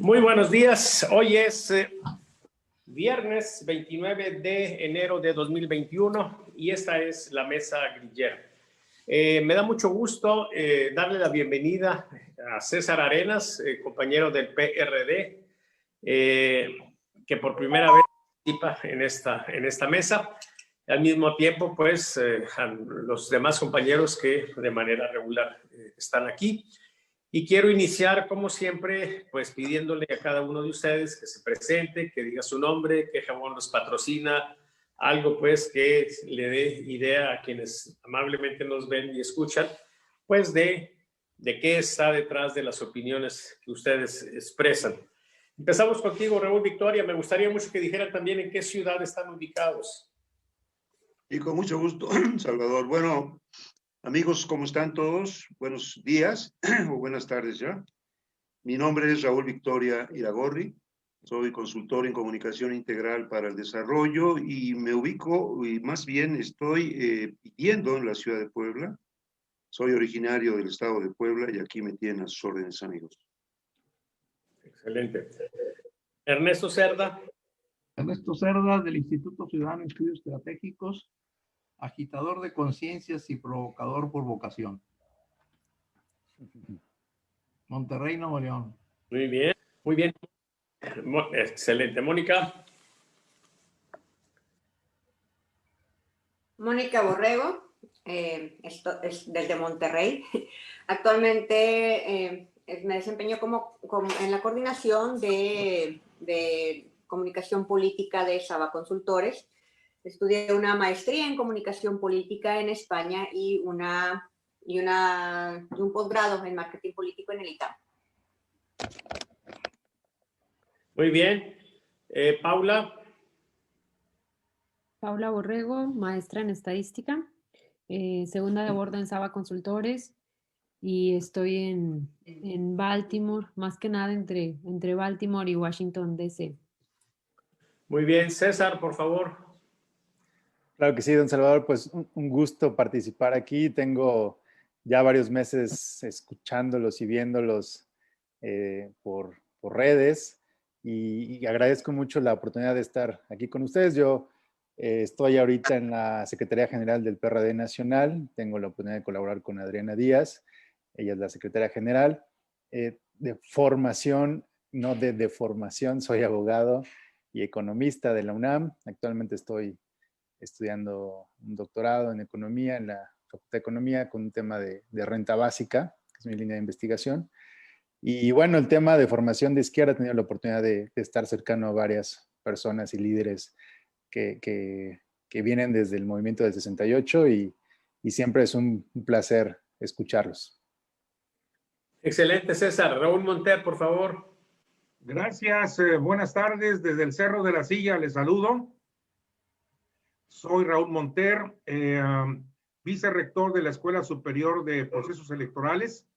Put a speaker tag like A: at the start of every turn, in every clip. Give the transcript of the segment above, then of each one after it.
A: Muy buenos días. Hoy es viernes 29 de enero de 2021 y esta es la Mesa Grillera. Me da mucho gusto darle la bienvenida a César Arenas, compañero del PRD, que por primera vez participa en esta mesa. Al mismo tiempo, pues, a los demás compañeros que de manera regular están aquí. Y quiero iniciar, como siempre, pues pidiéndole a cada uno de ustedes que se presente, que diga su nombre, qué jabón los patrocina, algo pues que le dé idea a quienes amablemente nos ven y escuchan, pues de qué está detrás de las opiniones que ustedes expresan. Empezamos contigo, Raúl Victoria. Me gustaría mucho que dijeran también en qué ciudad están ubicados.
B: Y con mucho gusto, Salvador. Bueno, amigos, ¿cómo están todos? Buenos días o buenas tardes ya. Mi nombre es Raúl Victoria Iragorri. Soy consultor en comunicación integral para el desarrollo y me ubico, y más bien estoy viviendo en la ciudad de Puebla. Soy originario del estado de Puebla y aquí me tienen a sus órdenes, amigos.
A: Excelente. Ernesto Cerda.
C: Ernesto Cerda, del Instituto Ciudadano de Estudios Estratégicos, agitador de conciencias y provocador por vocación. Monterrey, Nuevo León.
A: Muy bien, muy bien. Excelente. Mónica.
D: Mónica Borrego, esto es desde Monterrey. Actualmente me desempeño en la coordinación de comunicación política de Saba Consultores. Estudié una maestría en comunicación política en España y un posgrado en marketing político en el ITAM.
A: Muy bien. Paula.
E: Paula Borrego, maestra en estadística, segunda de borda en Saba Consultores y estoy en Baltimore, más que nada entre Baltimore y Washington, D.C.
A: Muy bien. César, por favor.
F: Claro que sí, don Salvador, pues un gusto participar aquí. Tengo ya varios meses escuchándolos y viéndolos por redes y agradezco mucho la oportunidad de estar aquí con ustedes. Yo estoy ahorita en la Secretaría General del PRD Nacional. Tengo la oportunidad de colaborar con Adriana Díaz. Ella es la Secretaria General. De formación, no de deformación, soy abogado y economista de la UNAM. Actualmente estoy estudiando un doctorado en economía en la Facultad de Economía con un tema de renta básica, que es mi línea de investigación. Y bueno, el tema de formación de izquierda, he tenido la oportunidad de estar cercano a varias personas y líderes que vienen desde el movimiento del 68 y siempre es un placer escucharlos.
A: Excelente, César. Raúl Monter, por favor.
G: Gracias, buenas tardes. Desde el Cerro de la Silla les saludo. Soy Raúl Monter, vicerrector de la Escuela Superior de Procesos Electorales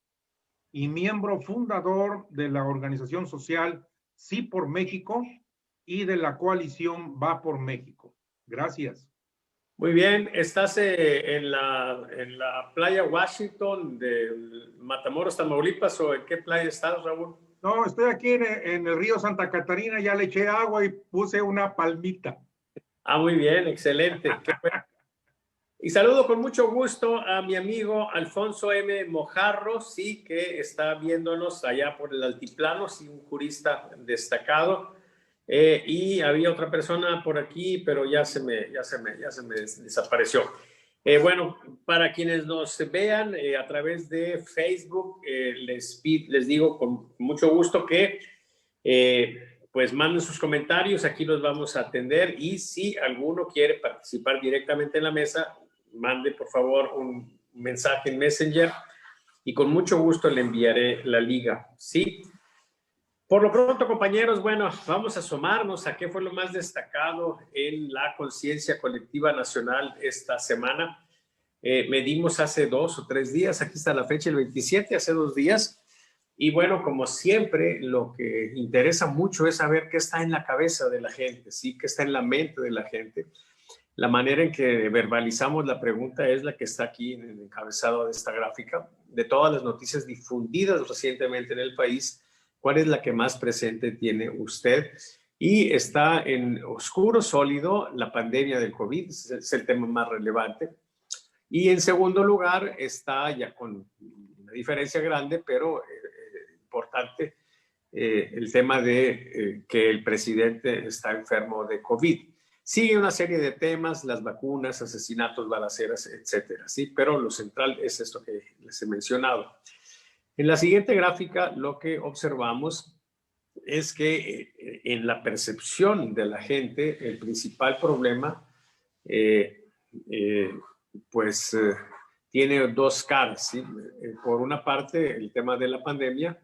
G: y miembro fundador de la organización social Sí por México y de la coalición Va por México. Gracias.
A: Muy bien. ¿Estás en la playa Washington de Matamoros, Tamaulipas, o en qué playa estás, Raúl?
G: No, estoy aquí en el río Santa Catarina, ya le eché agua y puse una palmita.
A: Ah, muy bien, excelente. Y saludo con mucho gusto a mi amigo Alfonso M. Mojarro, sí, que está viéndonos allá por el altiplano, sí, un jurista destacado. Y había otra persona por aquí, pero ya se me desapareció. Bueno, para quienes nos vean a través de Facebook, les digo con mucho gusto que pues manden sus comentarios, aquí los vamos a atender, y si alguno quiere participar directamente en la mesa, mande por favor un mensaje en Messenger y con mucho gusto le enviaré la liga, ¿sí? Por lo pronto, compañeros, bueno, vamos a asomarnos a qué fue lo más destacado en la conciencia colectiva nacional esta semana. Medimos hace 2 o 3 días, aquí está la fecha, el 27, hace 2 días. Y bueno, como siempre, lo que interesa mucho es saber qué está en la cabeza de la gente, ¿sí? Qué está en la mente de la gente. La manera en que verbalizamos la pregunta es la que está aquí en el encabezado de esta gráfica. De todas las noticias difundidas recientemente en el país, ¿Cuál es la que más presente tiene usted? Y está en oscuro sólido la pandemia del COVID, es el tema más relevante. Y en segundo lugar está, ya con una diferencia grande, pero importante, el tema de que el presidente está enfermo de COVID. Sigue una serie de temas, las vacunas, asesinatos, balaceras, etcétera, ¿sí? Pero lo central es esto que les he mencionado. En la siguiente gráfica lo que observamos es que en la percepción de la gente el principal problema tiene dos caras, ¿sí? Por una parte el tema de la pandemia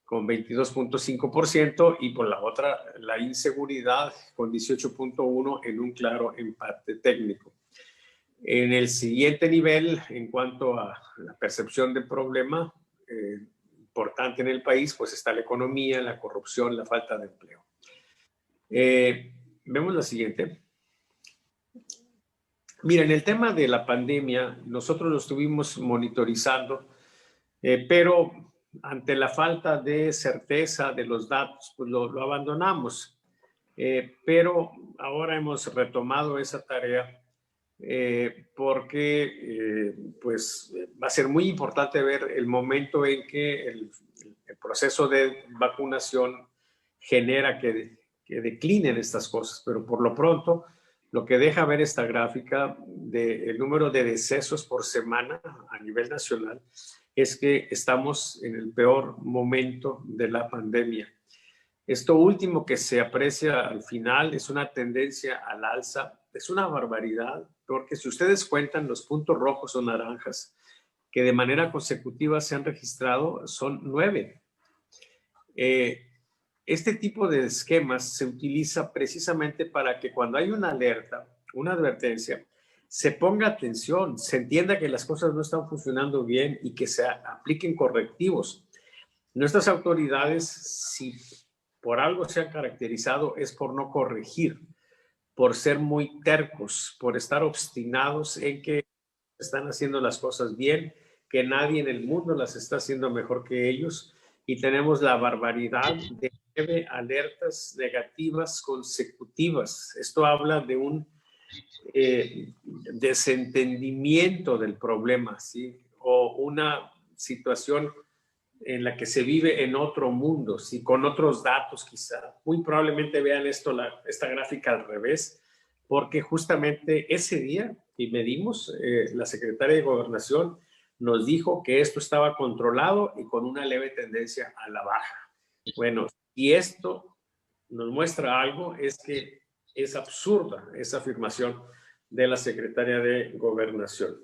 A: con 22.5% y por la otra la inseguridad con 18.1% en un claro empate técnico. En el siguiente nivel, en cuanto a la percepción del problema importante en el país, pues está la economía, la corrupción, la falta de empleo. Vemos la siguiente. Miren, el tema de la pandemia, nosotros lo estuvimos monitorizando, pero ante la falta de certeza de los datos, pues lo abandonamos. Pero ahora hemos retomado esa tarea porque pues va a ser muy importante ver el momento en que el proceso de vacunación genera que declinen estas cosas. Pero por lo pronto, lo que deja ver esta gráfica del número de decesos por semana a nivel nacional es que estamos en el peor momento de la pandemia. Esto último que se aprecia al final es una tendencia al alza. Es una barbaridad, porque si ustedes cuentan los puntos rojos o naranjas que de manera consecutiva se han registrado, son 9. Este tipo de esquemas se utiliza precisamente para que cuando hay una alerta, una advertencia, se ponga atención, se entienda que las cosas no están funcionando bien y que se apliquen correctivos. Nuestras autoridades, si por algo se han caracterizado, es por no corregir, por ser muy tercos, por estar obstinados en que están haciendo las cosas bien, que nadie en el mundo las está haciendo mejor que ellos, y tenemos la barbaridad de 9 alertas negativas consecutivas. Esto habla de un desentendimiento del problema, ¿sí? O una situación en la que se vive en otro mundo, ¿sí? Con otros datos quizá. Muy probablemente vean esta gráfica al revés, porque justamente ese día que medimos, la secretaria de Gobernación nos dijo que esto estaba controlado y con una leve tendencia a la baja. Bueno, y esto nos muestra algo, es que es absurda esa afirmación de la secretaria de Gobernación.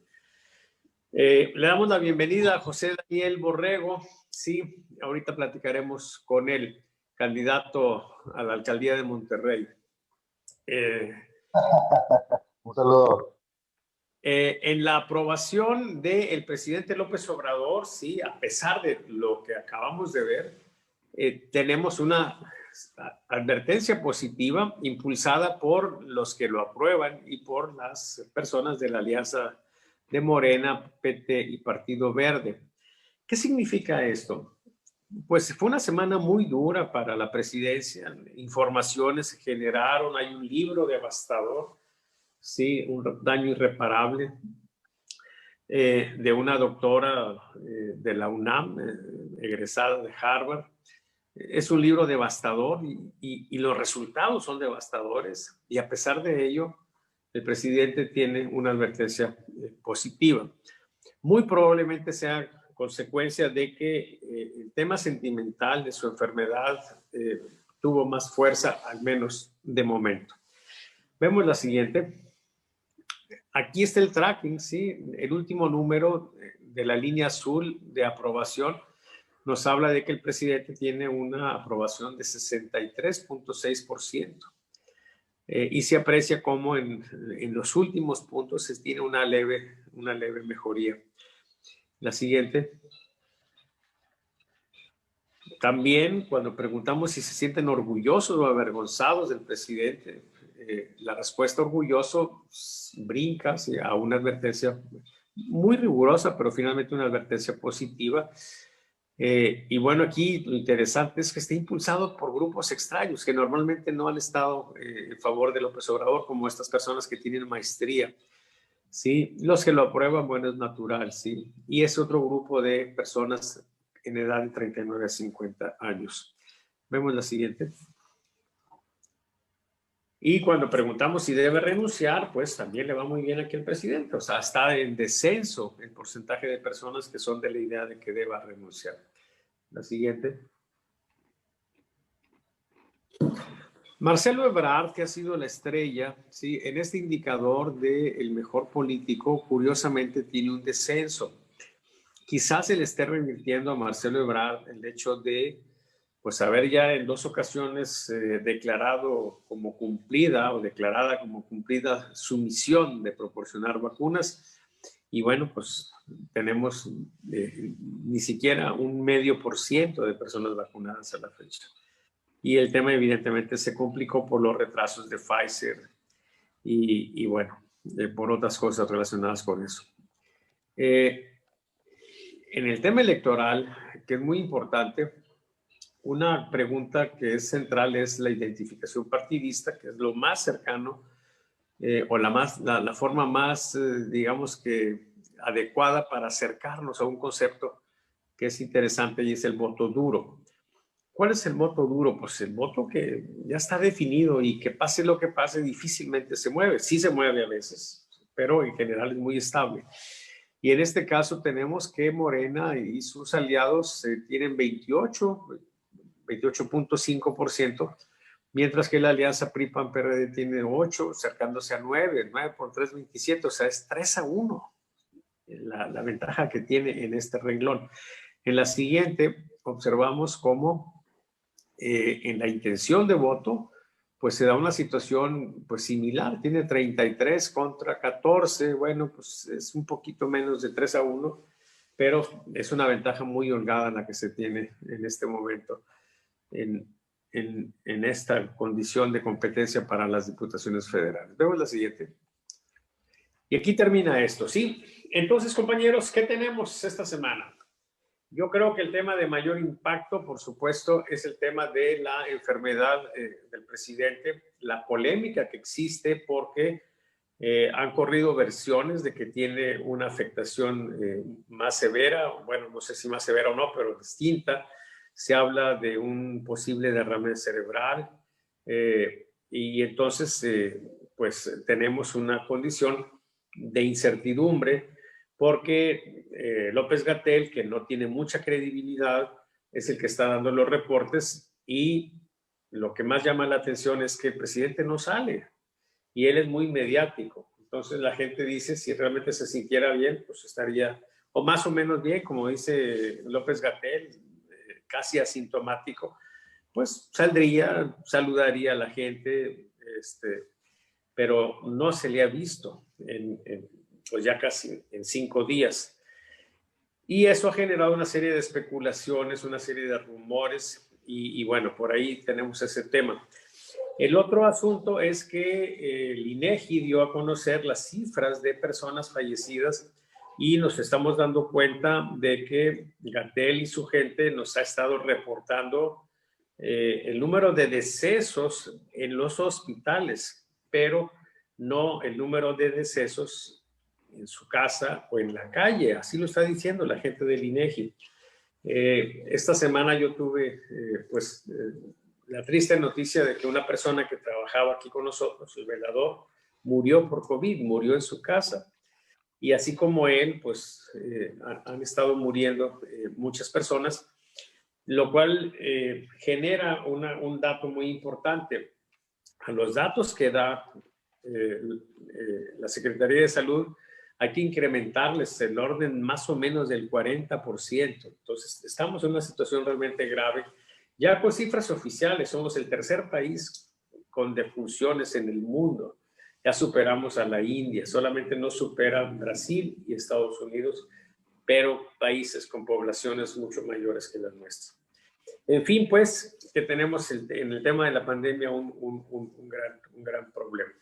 A: Le damos la bienvenida a José Daniel Borrego. Sí, ahorita platicaremos con él, candidato a la alcaldía de Monterrey.
H: Un saludo.
A: En la aprobación del presidente López Obrador, sí, a pesar de lo que acabamos de ver, tenemos una advertencia positiva impulsada por los que lo aprueban y por las personas de la alianza de Morena, PT y Partido Verde. ¿Qué significa esto? Pues fue una semana muy dura para la presidencia. Informaciones se generaron, hay un libro devastador, sí, un daño irreparable de una doctora de la UNAM, egresada de Harvard. Es un libro devastador y los resultados son devastadores, y a pesar de ello, el presidente tiene una advertencia positiva. Muy probablemente sea consecuencia de que el tema sentimental de su enfermedad tuvo más fuerza, al menos de momento. Vemos la siguiente. Aquí está el tracking, ¿sí? El último número de la línea azul de aprobación nos habla de que el presidente tiene una aprobación de 63.6%. Y se aprecia como en los últimos puntos se tiene una leve mejoría. La siguiente. También cuando preguntamos si se sienten orgullosos o avergonzados del presidente, la respuesta orgulloso brinca, ¿sí?, a una advertencia muy rigurosa, pero finalmente una advertencia positiva. Y bueno, aquí lo interesante es que está impulsado por grupos extraños que normalmente no han estado en favor de López Obrador, como estas personas que tienen maestría. ¿Sí? Los que lo aprueban, bueno, es natural, ¿sí? Y es otro grupo de personas en edad de 39 a 50 años. Vemos la siguiente. Y cuando preguntamos si debe renunciar, pues también le va muy bien aquí al presidente. O sea, está en descenso el porcentaje de personas que son de la idea de que deba renunciar. La siguiente. Marcelo Ebrard, que ha sido la estrella, ¿sí? En este indicador del mejor político, curiosamente tiene un descenso. Quizás se le esté revirtiendo a Marcelo Ebrard el hecho de pues haber ya en 2 ocasiones declarada como cumplida su misión de proporcionar vacunas. Y bueno, pues tenemos ni siquiera 0,5% de personas vacunadas a la fecha. Y el tema evidentemente se complicó por los retrasos de Pfizer y bueno, por otras cosas relacionadas con eso. En el tema electoral, que es muy importante, una pregunta que es central es la identificación partidista, que es lo más cercano o la forma más, digamos que adecuada para acercarnos a un concepto que es interesante y es el voto duro. ¿Cuál es el voto duro? Pues el voto que ya está definido y que pase lo que pase difícilmente se mueve. Sí se mueve a veces, pero en general es muy estable. Y en este caso tenemos que Morena y sus aliados tienen 28.5%, mientras que la alianza PRI-PAN-PRD tiene 8, acercándose a 9 por 3, 27, o sea, es 3-1 la ventaja que tiene en este renglón. En la siguiente observamos cómo en la intención de voto, pues se da una situación pues similar, tiene 33 contra 14, bueno, pues es un poquito menos de 3-1, pero es una ventaja muy holgada la que se tiene en este momento en esta condición de competencia para las diputaciones federales. Vemos la siguiente. Y aquí termina esto, ¿sí? Entonces, compañeros, ¿qué tenemos esta semana? Yo creo que el tema de mayor impacto, por supuesto, es el tema de la enfermedad del presidente, la polémica que existe porque han corrido versiones de que tiene una afectación más severa, bueno, no sé si más severa o no, pero distinta. Se habla de un posible derrame cerebral y entonces pues tenemos una condición de incertidumbre porque López-Gatell, que no tiene mucha credibilidad, es el que está dando los reportes y lo que más llama la atención es que el presidente no sale y él es muy mediático. Entonces la gente dice, si realmente se sintiera bien, pues estaría, o más o menos bien, como dice López-Gatell, casi asintomático, pues saldría, saludaría a la gente, pero no se le ha visto pues ya casi en 5 días. Y eso ha generado una serie de especulaciones, una serie de rumores, y bueno, por ahí tenemos ese tema. El otro asunto es que el INEGI dio a conocer las cifras de personas fallecidas y nos estamos dando cuenta de que Gatell y su gente nos ha estado reportando el número de decesos en los hospitales, pero no el número de decesos en su casa o en la calle. Así lo está diciendo la gente del INEGI. Esta semana yo tuve la triste noticia de que una persona que trabajaba aquí con nosotros, el velador, murió por COVID, murió en su casa. Y así como él, pues han estado muriendo muchas personas, lo cual genera un dato muy importante. A los datos que da la Secretaría de Salud, hay que incrementarles el orden más o menos del 40%. Entonces, estamos en una situación realmente grave. Ya con cifras oficiales, somos el tercer país con defunciones en el mundo. Ya superamos a la India, solamente nos superan Brasil y Estados Unidos, pero países con poblaciones mucho mayores que las nuestras. En fin, pues, que tenemos en el tema de la pandemia un gran problema.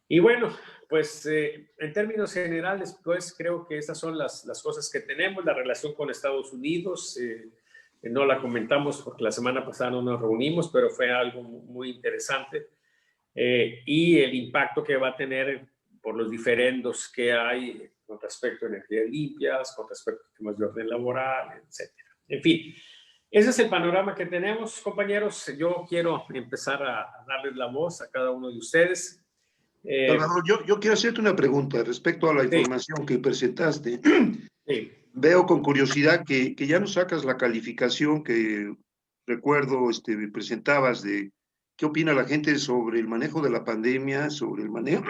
A: Y bueno, pues en términos generales, pues creo que estas son las cosas que tenemos. La relación con Estados Unidos, no la comentamos porque la semana pasada no nos reunimos, pero fue algo muy interesante. Y el impacto que va a tener por los diferendos que hay con respecto a energías limpias, con respecto a temas de orden laboral, etc. En fin, ese es el panorama que tenemos, compañeros. Yo quiero empezar a darles la voz a cada uno de ustedes.
B: Salvador, yo quiero hacerte una pregunta respecto a la información que presentaste.
A: Sí.
B: Veo con curiosidad que ya nos sacas la calificación que recuerdo presentabas de qué opina la gente sobre el manejo de la pandemia, sobre el manejo,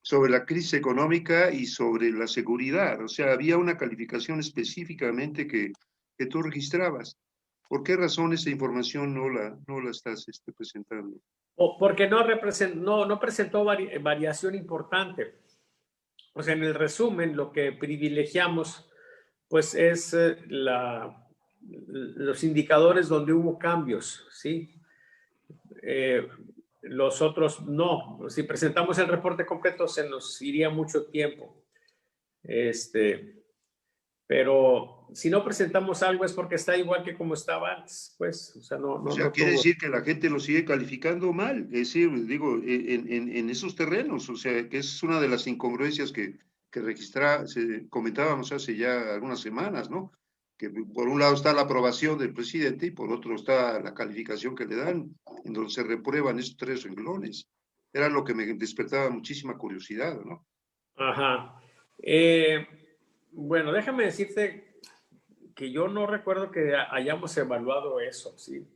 B: sobre la crisis económica y sobre la seguridad. O sea, había una calificación específicamente que tú registrabas. ¿Por qué razón esa información no la estás presentando?
A: Porque no presentó variación importante. O sea, en el resumen, lo que privilegiamos, pues, es los indicadores donde hubo cambios, ¿sí? Los otros no. Si presentamos el reporte completo, se nos iría mucho tiempo. Pero si no presentamos algo es porque está igual que como estaba antes, pues, o sea,
B: quiere decir que la gente lo sigue calificando mal, es decir, digo, en esos terrenos, o sea, que es una de las incongruencias que comentábamos hace ya algunas semanas, ¿no? Que por un lado está la aprobación del presidente y por otro está la calificación que le dan, en donde se reprueban esos tres renglones. Era lo que me despertaba muchísima curiosidad, ¿no?
A: Ajá. Bueno, déjame decirte que yo no recuerdo que hayamos evaluado eso, ¿sí?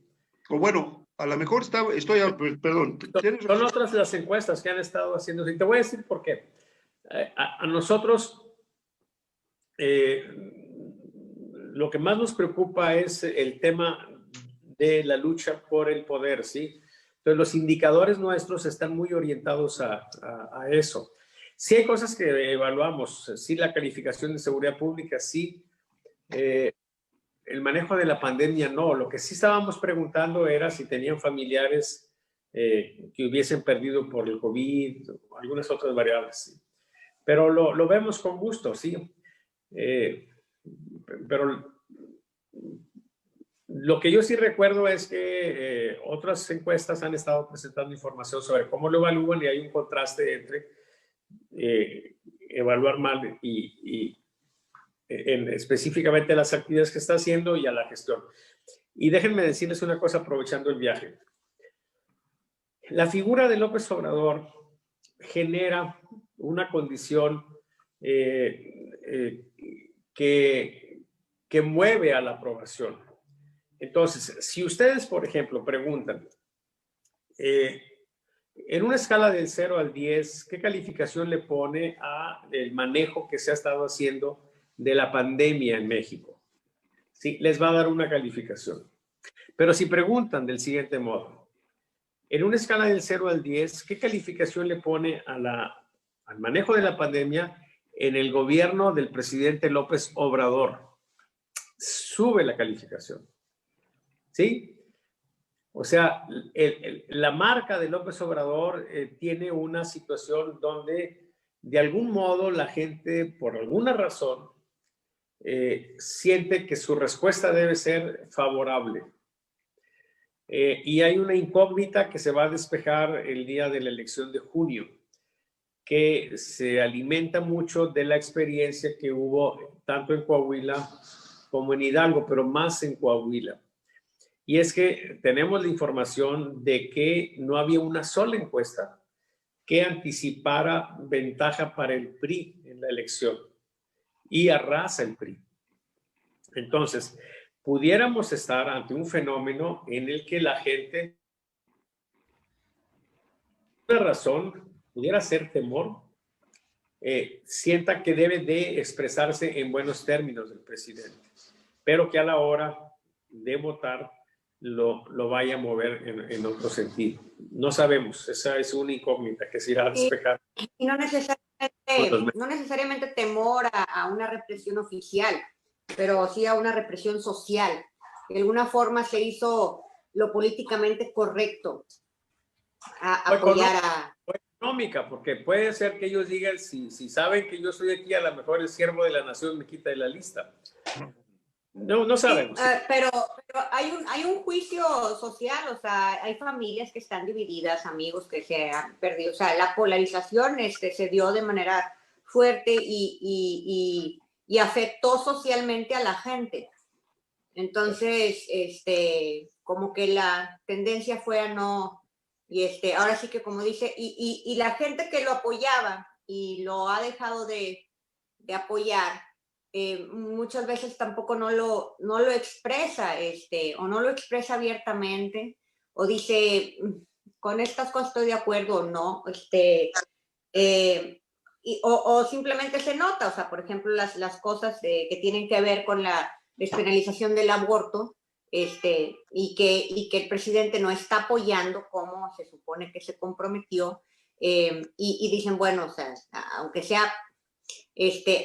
B: O bueno, a lo mejor perdón.
A: Son otras las encuestas que han estado haciendo. Y te voy a decir por qué. A nosotros lo que más nos preocupa es el tema de la lucha por el poder, ¿sí? Entonces los indicadores nuestros están muy orientados a eso. Sí hay cosas que evaluamos, sí la calificación de seguridad pública, sí el manejo de la pandemia no. Lo que sí estábamos preguntando era si tenían familiares que hubiesen perdido por el COVID, o algunas otras variables, ¿sí? Pero lo vemos con gusto, sí. Pero lo que yo sí recuerdo es que otras encuestas han estado presentando información sobre cómo lo evalúan y hay un contraste entre evaluar mal y específicamente las actividades que está haciendo y a la gestión. Y déjenme decirles una cosa aprovechando el viaje. La figura de López Obrador genera una condición que mueve a la aprobación. Entonces, si ustedes, por ejemplo, preguntan, en una escala del 0 al 10, ¿qué calificación le pone al manejo que se ha estado haciendo de la pandemia en México? Sí, les va a dar una calificación. Pero si preguntan del siguiente modo, en una escala del 0 al 10, ¿qué calificación le pone al manejo de la pandemia en el gobierno del presidente López Obrador? Sube la calificación. ¿Sí? O sea, la marca de López Obrador tiene una situación donde de algún modo la gente, por alguna razón, siente que su respuesta debe ser favorable. Y hay una incógnita que se va a despejar el día de la elección de junio, que se alimenta mucho de la experiencia que hubo tanto en Coahuila como en Hidalgo, pero más en Coahuila. Y es que tenemos la información de que no había una sola encuesta que anticipara ventaja para el PRI en la elección y arrasa el PRI. Entonces, pudiéramos estar ante un fenómeno en el que la gente, por una razón, pudiera ser temor, sienta que debe de expresarse en buenos términos del presidente, pero que a la hora de votar lo vaya a mover en otro sentido. No sabemos, esa es una incógnita que se irá a despejar.
D: Y no necesariamente temor a una represión oficial, pero sí a una represión social. De alguna forma se hizo lo políticamente correcto a apoyar a...
A: económica, porque puede ser que ellos digan, si saben que yo soy aquí, a lo mejor el siervo de la nación me quita de la lista. No sabemos.
D: Sí, pero hay un juicio social, o sea, hay familias que están divididas, amigos que se han perdido, o sea, la polarización se dio de manera fuerte y afectó socialmente a la gente. Entonces, como que la tendencia fue a no, ahora sí que como dice, y la gente que lo apoyaba y lo ha dejado de apoyar, muchas veces tampoco no lo expresa, o no lo expresa abiertamente, o dice, con estas cosas estoy de acuerdo o no, o simplemente se nota, o sea, por ejemplo, las cosas que tienen que ver con la despenalización del aborto, y que el presidente no está apoyando como se supone que se comprometió, y dicen, bueno, o sea, aunque sea,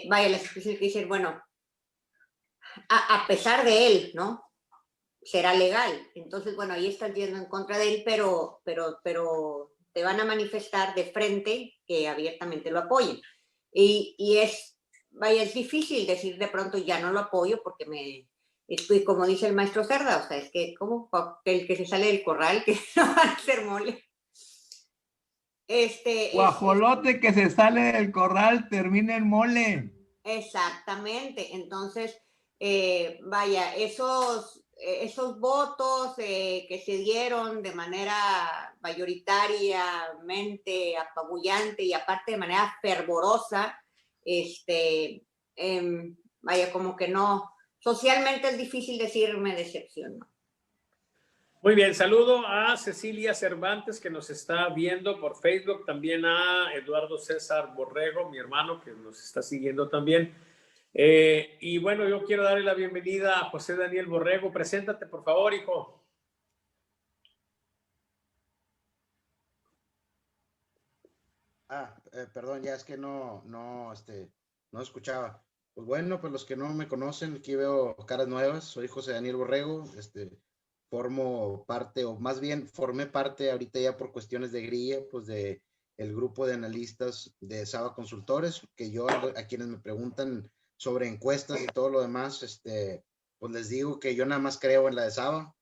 D: vaya, las expresiones que dicen, bueno, a pesar de él, ¿no? Será legal. Entonces, bueno, ahí están yendo en contra de él, pero te van a manifestar de frente que abiertamente lo apoyen. Y vaya, es difícil decir de pronto ya no lo apoyo porque estoy, como dice el maestro Cerda, o sea, es que como el que se sale del corral, que no va a hacer mole.
C: Guajolote que se sale del corral termina en mole.
D: Exactamente. Entonces, vaya, esos votos que se dieron de manera mayoritariamente apabullante y aparte de manera fervorosa, vaya, como que no, socialmente es difícil decir me decepcionó.
A: Muy bien, saludo a Cecilia Cervantes que nos está viendo por Facebook, también a Eduardo César Borrego, mi hermano, que nos está siguiendo también. Y bueno, yo quiero darle la bienvenida a José Daniel Borrego. Preséntate, por favor, hijo.
I: Perdón, ya es que no escuchaba. Pues bueno, pues los que no me conocen, aquí veo caras nuevas. Soy José Daniel Borrego, formo parte, o más bien formé parte ahorita ya por cuestiones de grilla, pues de el grupo de analistas de Saba Consultores, que yo a quienes me preguntan sobre encuestas y todo lo demás, pues les digo que yo nada más creo en la de Saba,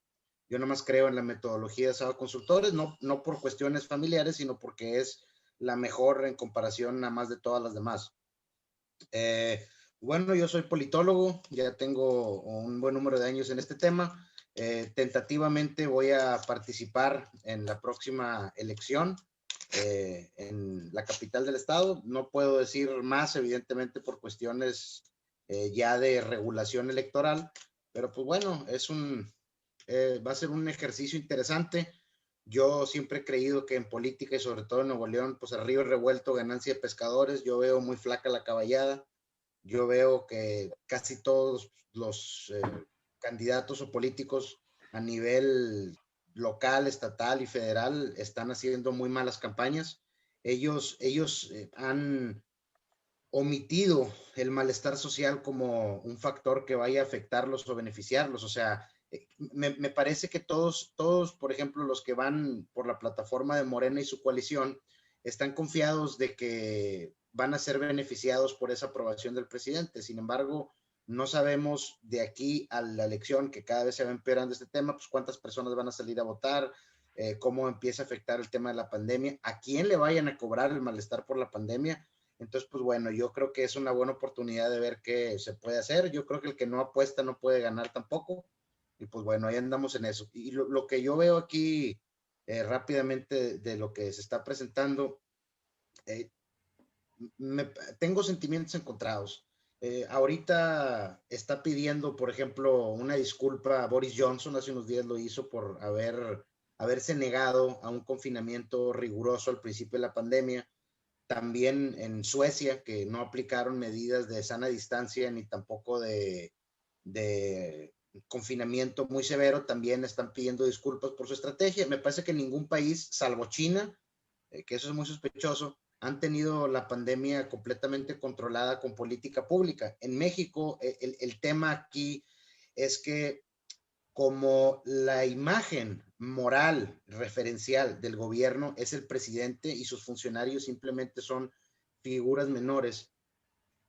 I: yo nada más creo en la metodología de Saba Consultores, no por cuestiones familiares, sino porque es la mejor en comparación nada más de todas las demás. Bueno, yo soy politólogo, ya tengo un buen número de años en este tema. Tentativamente voy a participar en la próxima elección en la capital del estado. No puedo decir más, evidentemente, por cuestiones ya de regulación electoral, pero pues bueno, va a ser un ejercicio interesante. Yo siempre he creído que en política y sobre todo en Nuevo León, pues el río revuelto, ganancia de pescadores. Yo veo muy flaca la caballada. Yo veo que casi todos los candidatos o políticos a nivel local, estatal y federal están haciendo muy malas campañas. Ellos han omitido el malestar social como un factor que vaya a afectarlos o beneficiarlos. O sea, me parece que todos, por ejemplo, los que van por la plataforma de Morena y su coalición, están confiados de que van a ser beneficiados por esa aprobación del presidente. Sin embargo, no sabemos de aquí a la elección, que cada vez se va empeorando este tema, pues cuántas personas van a salir a votar, cómo empieza a afectar el tema de la pandemia, a quién le vayan a cobrar el malestar por la pandemia. Entonces, pues bueno, yo creo que es una buena oportunidad de ver qué se puede hacer. Yo creo que el que no apuesta no puede ganar tampoco. Y pues bueno, ahí andamos en eso. Y lo que yo veo aquí rápidamente de lo que se está presentando, tengo sentimientos encontrados. Ahorita está pidiendo, por ejemplo, una disculpa a Boris Johnson, hace unos días lo hizo por haberse negado a un confinamiento riguroso al principio de la pandemia. También en Suecia, que no aplicaron medidas de sana distancia ni tampoco de confinamiento muy severo, también están pidiendo disculpas por su estrategia. Me parece que ningún país, salvo China, que eso es muy sospechoso, han tenido la pandemia completamente controlada con política pública. En México, el tema aquí es que como la imagen moral referencial del gobierno es el presidente y sus funcionarios simplemente son figuras menores.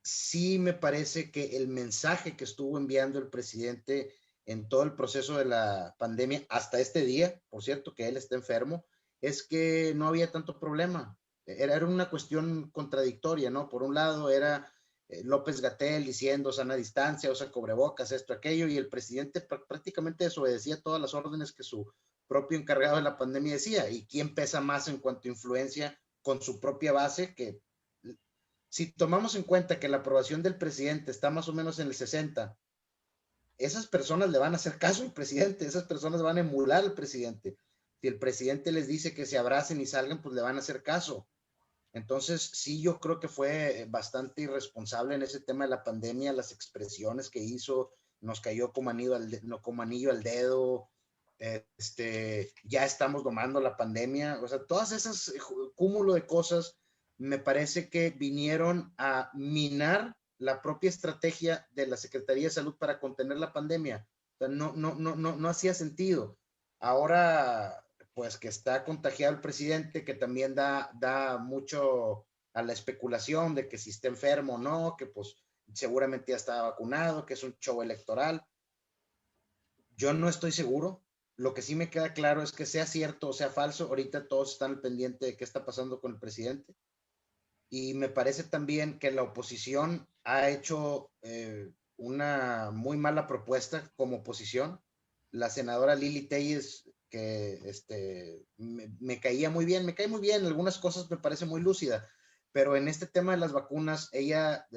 I: Sí me parece que el mensaje que estuvo enviando el presidente en todo el proceso de la pandemia, hasta este día, por cierto, que él está enfermo, es que no había tanto problema. Era una cuestión contradictoria, ¿no? Por un lado era López-Gatell diciendo sana distancia, usa cubrebocas, esto, aquello, y el presidente prácticamente desobedecía todas las órdenes que su propio encargado de la pandemia decía. ¿Y quién pesa más en cuanto a influencia con su propia base? Que si tomamos en cuenta que la aprobación del presidente está más o menos en el 60, esas personas le van a hacer caso al presidente, esas personas van a emular al presidente. Si el presidente les dice que se abracen y salgan, pues le van a hacer caso. Entonces, sí, yo creo que fue bastante irresponsable en ese tema de la pandemia, las expresiones que hizo, nos cayó como anillo al dedo, ya estamos domando la pandemia, o sea, todas esas cúmulo de cosas me parece que vinieron a minar la propia estrategia de la Secretaría de Salud para contener la pandemia. O sea, no hacía sentido. Ahora, pues que está contagiado el presidente, que también da mucho a la especulación de que si está enfermo o no, que pues seguramente ya está vacunado, que es un show electoral. Yo no estoy seguro. Lo que sí me queda claro es que sea cierto o sea falso, ahorita todos están al pendiente de qué está pasando con el presidente. Y me parece también que la oposición ha hecho una muy mala propuesta como oposición. La senadora Lili Telles, que me caía muy bien, me cae muy bien, algunas cosas me parece muy lúcida, pero en este tema de las vacunas, ella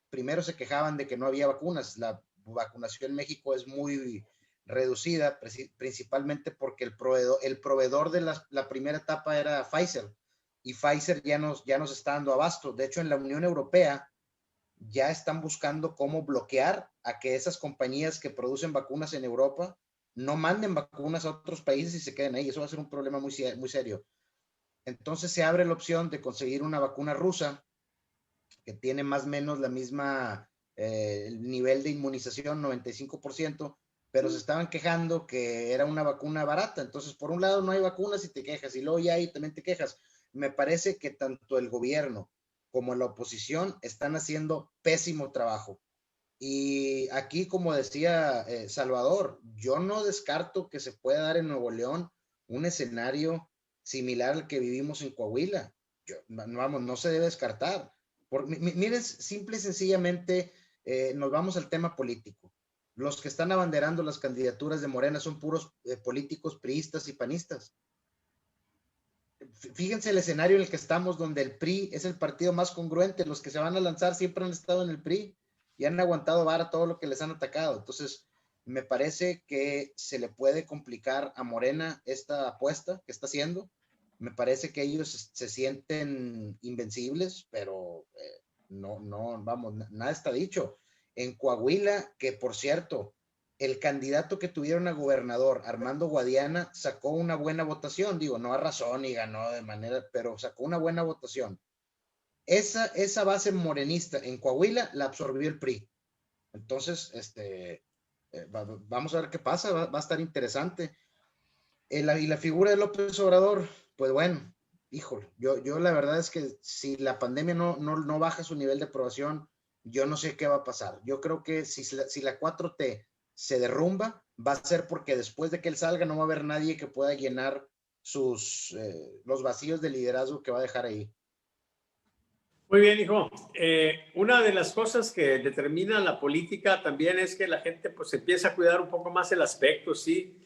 I: primero se quejaban de que no había vacunas. La vacunación en México es muy reducida, principalmente porque el proveedor de la primera etapa era Pfizer, y Pfizer ya nos está dando abasto. De hecho, en la Unión Europea ya están buscando cómo bloquear a que esas compañías que producen vacunas en Europa no manden vacunas a otros países y se queden ahí. Eso va a ser un problema muy serio. Entonces se abre la opción de conseguir una vacuna rusa que tiene más o menos la misma nivel de inmunización, 95%, pero se estaban quejando que era una vacuna barata. Entonces, por un lado no hay vacunas y te quejas, y luego ya hay también te quejas. Me parece que tanto el gobierno como la oposición están haciendo pésimo trabajo. Y aquí, como decía Salvador, yo no descarto que se pueda dar en Nuevo León un escenario similar al que vivimos en Coahuila. No se debe descartar. Miren, simple y sencillamente, nos vamos al tema político. Los que están abanderando las candidaturas de Morena son puros políticos priistas y panistas. Fíjense el escenario en el que estamos, donde el PRI es el partido más congruente. Los que se van a lanzar siempre han estado en el PRI y han aguantado vara todo lo que les han atacado. Entonces, me parece que se le puede complicar a Morena esta apuesta que está haciendo. Me parece que ellos se sienten invencibles, pero vamos, nada está dicho. En Coahuila, que por cierto, el candidato que tuvieron a gobernador, Armando Guadiana, sacó una buena votación. Digo, no arrasó ni ganó de manera, pero sacó una buena votación. Esa base morenista en Coahuila la absorbió el PRI. Entonces, vamos a ver qué pasa, va a estar interesante. Y la figura de López Obrador, pues bueno, híjole, yo la verdad es que si la pandemia no baja su nivel de aprobación, yo no sé qué va a pasar. Yo creo que si la 4T se derrumba, va a ser porque después de que él salga no va a haber nadie que pueda llenar los vacíos de liderazgo que va a dejar ahí.
A: Muy bien, hijo. Una de las cosas que determina la política también es que la gente pues empieza a cuidar un poco más el aspecto, ¿sí?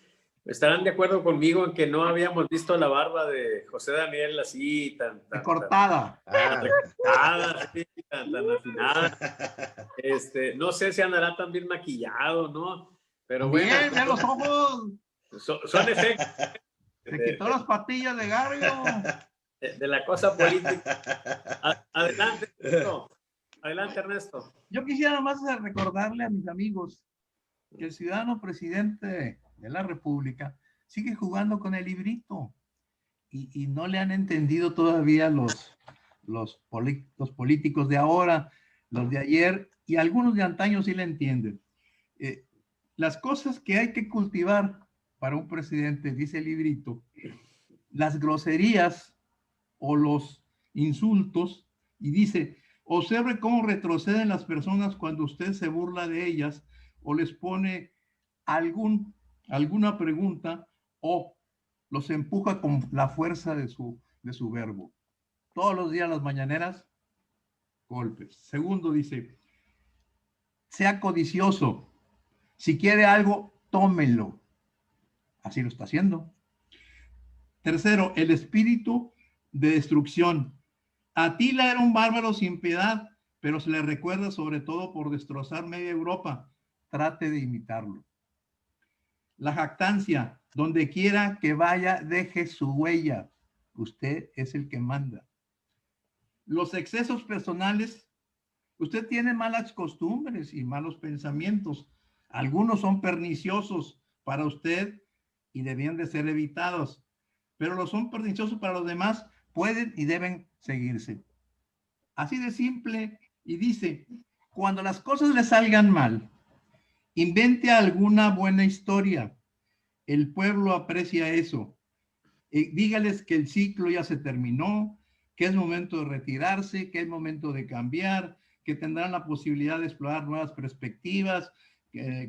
A: Estarán de acuerdo conmigo en que no habíamos visto la barba de José Daniel así tan
C: cortada.
A: Tan recortada, sí, tan afinada. No sé si andará tan bien maquillado, ¿no? Pero
C: bien,
A: bueno.
C: ve los ojos.
A: Son efectos.
C: Se quitó las patillas de Garrio.
A: De la cosa política. Adelante, Ernesto. Adelante, Ernesto.
C: Yo quisiera más recordarle a mis amigos que el ciudadano presidente de la República sigue jugando con el librito y no le han entendido todavía los políticos de ahora, los de ayer, y algunos de antaño sí le entienden. Las cosas que hay que cultivar para un presidente, dice el librito, las groserías o los insultos, y dice, observe cómo retroceden las personas cuando usted se burla de ellas o les pone alguna pregunta o los empuja con la fuerza de su verbo. Todos los días las mañaneras, golpes. Segundo, dice, sea codicioso. Si quiere algo, tómelo. Así lo está haciendo. Tercero, el espíritu de destrucción. Atila era un bárbaro sin piedad, pero se le recuerda sobre todo por destrozar media Europa. Trate de imitarlo. La jactancia, donde quiera que vaya, deje su huella. Usted es el que manda. Los excesos personales, usted tiene malas costumbres y malos pensamientos. Algunos son perniciosos para usted y debían de ser evitados, pero los son perniciosos para los demás, pueden y deben seguirse. Así de simple. Y dice, cuando las cosas le salgan mal, invente alguna buena historia. El pueblo aprecia eso. Dígales que el ciclo ya se terminó, que es momento de retirarse, que es momento de cambiar, que tendrán la posibilidad de explorar nuevas perspectivas.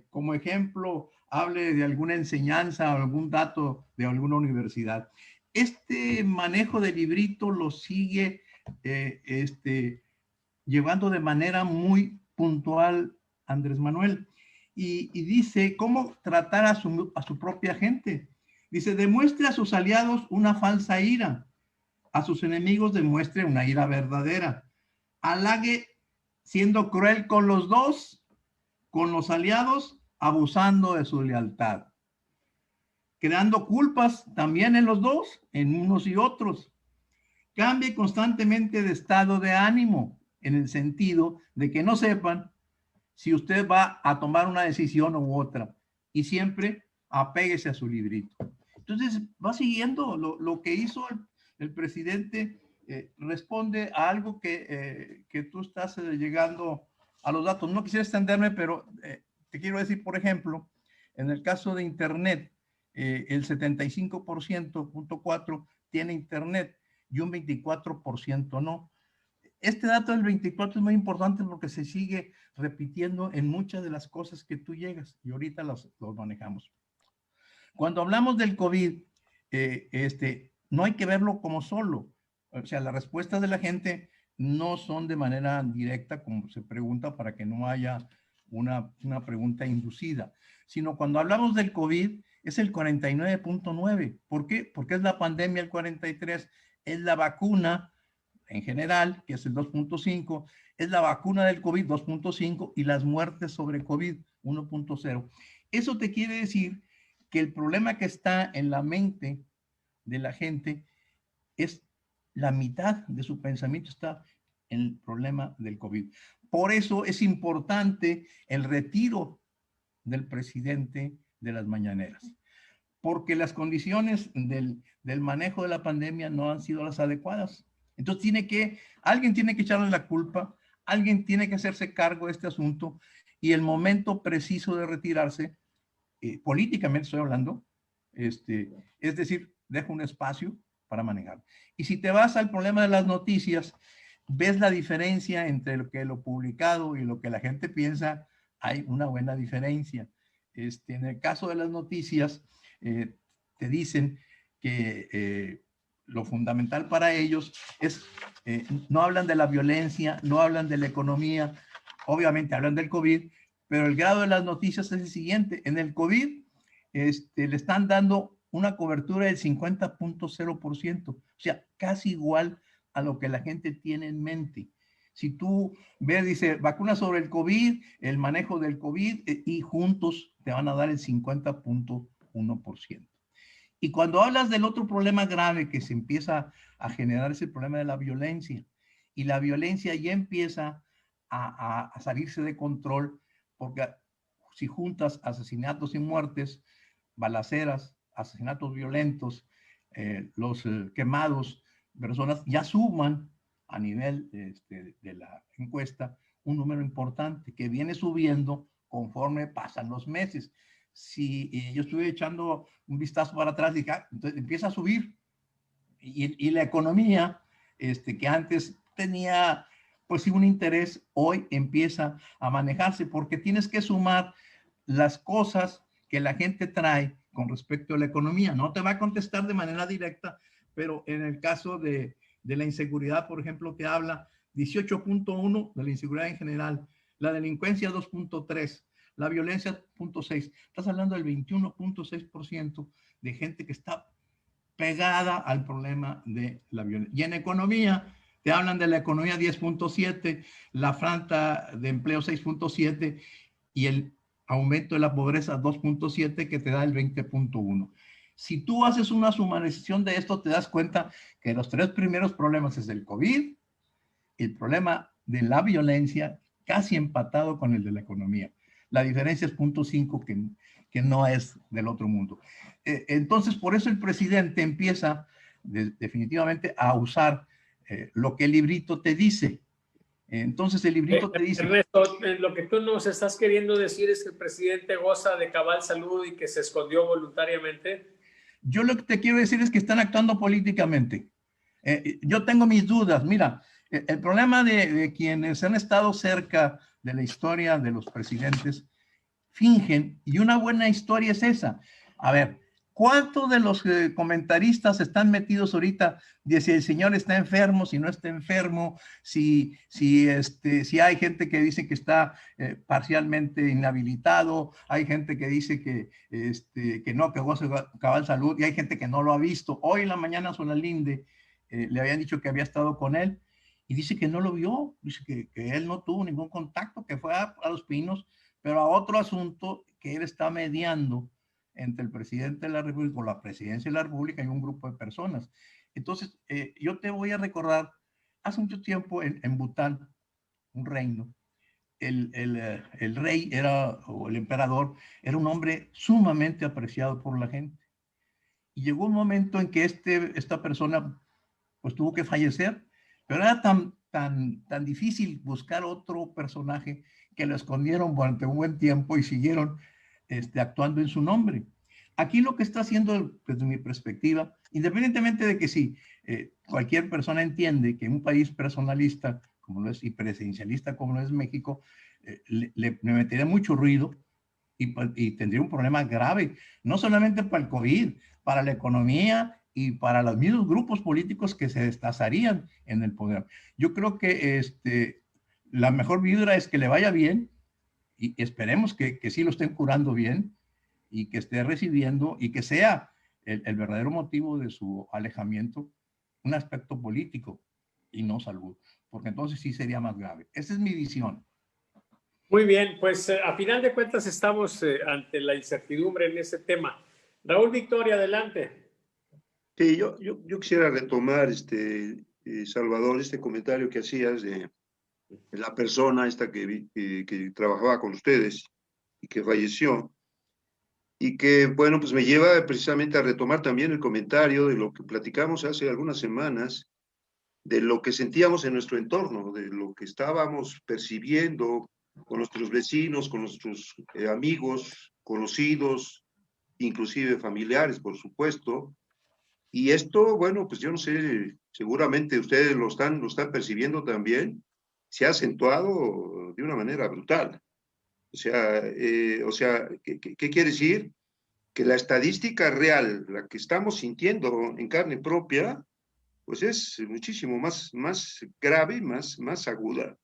C: Como ejemplo, hable de alguna enseñanza o algún dato de alguna universidad. Este manejo del librito lo sigue llevando de manera muy puntual Andrés Manuel. Y dice cómo tratar a su propia gente. Dice, demuestre a sus aliados una falsa ira. A sus enemigos demuestre una ira verdadera. Halague siendo cruel con los dos, con los aliados, abusando de su lealtad. Creando culpas también en los dos, en unos y otros. Cambie constantemente de estado de ánimo, en el sentido de que no sepan si usted va a tomar una decisión u otra, y siempre apéguese a su librito. Entonces va siguiendo lo que hizo el presidente, responde a algo que tú estás llegando a los datos. No quisiera extenderme, pero te quiero decir, por ejemplo, en el caso de Internet, el 75.4 tiene Internet y un 24% no. Este dato del 24 es muy importante porque se sigue repitiendo en muchas de las cosas que tú llegas y ahorita los manejamos. Cuando hablamos del COVID, no hay que verlo como solo. O sea, las respuestas de la gente no son de manera directa como se pregunta para que no haya una pregunta inducida, sino cuando hablamos del COVID es el 49.9. ¿Por qué? Porque es la pandemia el 43, es la vacuna en general, que es el 2.5, es la vacuna del COVID 2.5 y las muertes sobre COVID 1.0. Eso te quiere decir que el problema que está en la mente de la gente es la mitad de su pensamiento está en el problema del COVID. Por eso es importante el retiro del presidente de las mañaneras, porque las condiciones del manejo de la pandemia no han sido las adecuadas. Entonces alguien tiene que echarle la culpa, alguien tiene que hacerse cargo de este asunto y el momento preciso de retirarse, políticamente estoy hablando, es decir, deja un espacio para manejar. Y si te vas al problema de las noticias, ves la diferencia entre lo publicado y lo que la gente piensa, hay una buena diferencia. En el caso de las noticias, te dicen que lo fundamental para ellos es, no hablan de la violencia, no hablan de la economía, obviamente hablan del COVID, pero el grado de las noticias es el siguiente. En el COVID le están dando una cobertura del 50.0%, o sea, casi igual a lo que la gente tiene en mente. Si tú ves, dice, vacuna sobre el COVID, el manejo del COVID, y juntos te van a dar el 50.1%. Y cuando hablas del otro problema grave que se empieza a generar, es el problema de la violencia. Y la violencia ya empieza a salirse de control, porque si juntas asesinatos y muertes, balaceras, asesinatos violentos, los quemados, personas ya suman a nivel de la encuesta un número importante que viene subiendo conforme pasan los meses. si yo estuve echando un vistazo para atrás, dije, entonces empieza a subir. Y la economía, que antes tenía, pues sí, un interés, hoy empieza a manejarse, porque tienes que sumar las cosas que la gente trae con respecto a la economía. No te va a contestar de manera directa, pero en el caso de la inseguridad, por ejemplo, que habla 18.1 de la inseguridad en general, la delincuencia 2.3, la violencia 0.6. Estás hablando del 21.6% de gente que está pegada al problema de la violencia. Y en economía, te hablan de la economía 10.7, la falta de empleo 6.7 y el aumento de la pobreza 2.7 que te da el 20.1. Si tú haces una sumarización de esto, te das cuenta que los tres primeros problemas es el COVID, el problema de la violencia, casi empatado con el de la economía. La diferencia es 0.5 que no es del otro mundo. Entonces, por eso el presidente empieza definitivamente a usar lo que el librito te dice. Entonces, el librito te dice...
A: Ernesto, lo que tú nos estás queriendo decir es que el presidente goza de cabal salud y que se escondió voluntariamente.
C: Yo lo que te quiero decir es que están actuando políticamente. Yo tengo mis dudas. Mira, el problema de quienes han estado cerca de la historia de los presidentes fingen, y una buena historia es esa. A ver, ¿cuántos de los comentaristas están metidos ahorita de si el señor está enfermo, si no está enfermo, si hay gente que dice que está parcialmente inhabilitado, hay gente que dice que no, que goza de cabal salud, y hay gente que no lo ha visto? Hoy en la mañana Solalinde le habían dicho que había estado con él y dice que no lo vio, dice que él no tuvo ningún contacto, que fue a Los Pinos, pero a otro asunto que él está mediando entre el presidente de la República o la presidencia de la República y un grupo de personas. Entonces, yo te voy a recordar, hace mucho tiempo en Bután, un reino, el rey o el emperador era un hombre sumamente apreciado por la gente. Y llegó un momento en que esta persona pues tuvo que fallecer, pero era tan difícil buscar otro personaje que lo escondieron durante un buen tiempo y siguieron actuando en su nombre. Aquí lo que está haciendo, desde mi perspectiva, independientemente de que sí, cualquier persona entiende que un país personalista como lo es y presidencialista como lo es México, le metería mucho ruido y tendría un problema grave, no solamente para el COVID, para la economía y para los mismos grupos políticos que se destazarían en el poder. Yo creo que la mejor vibra es que le vaya bien y esperemos que sí lo estén curando bien y que esté recibiendo y que sea el verdadero motivo de su alejamiento un aspecto político y no salud, porque entonces sí sería más grave. Esa es mi visión.
A: Muy bien, pues a final de cuentas estamos ante la incertidumbre en ese tema. Raúl Victoria, adelante.
B: Sí, yo quisiera retomar, Salvador, este comentario que hacías de la persona esta que trabajaba con ustedes y que falleció, y que, bueno, pues me lleva precisamente a retomar también el comentario de lo que platicamos hace algunas semanas, de lo que sentíamos en nuestro entorno, de lo que estábamos percibiendo con nuestros vecinos, con nuestros amigos, conocidos, inclusive familiares, por supuesto. Y esto, bueno, pues yo no sé, seguramente ustedes lo están percibiendo también, se ha acentuado de una manera brutal. O sea, ¿qué quiere decir? Que la estadística real, la que estamos sintiendo en carne propia, pues es muchísimo más grave, más aguda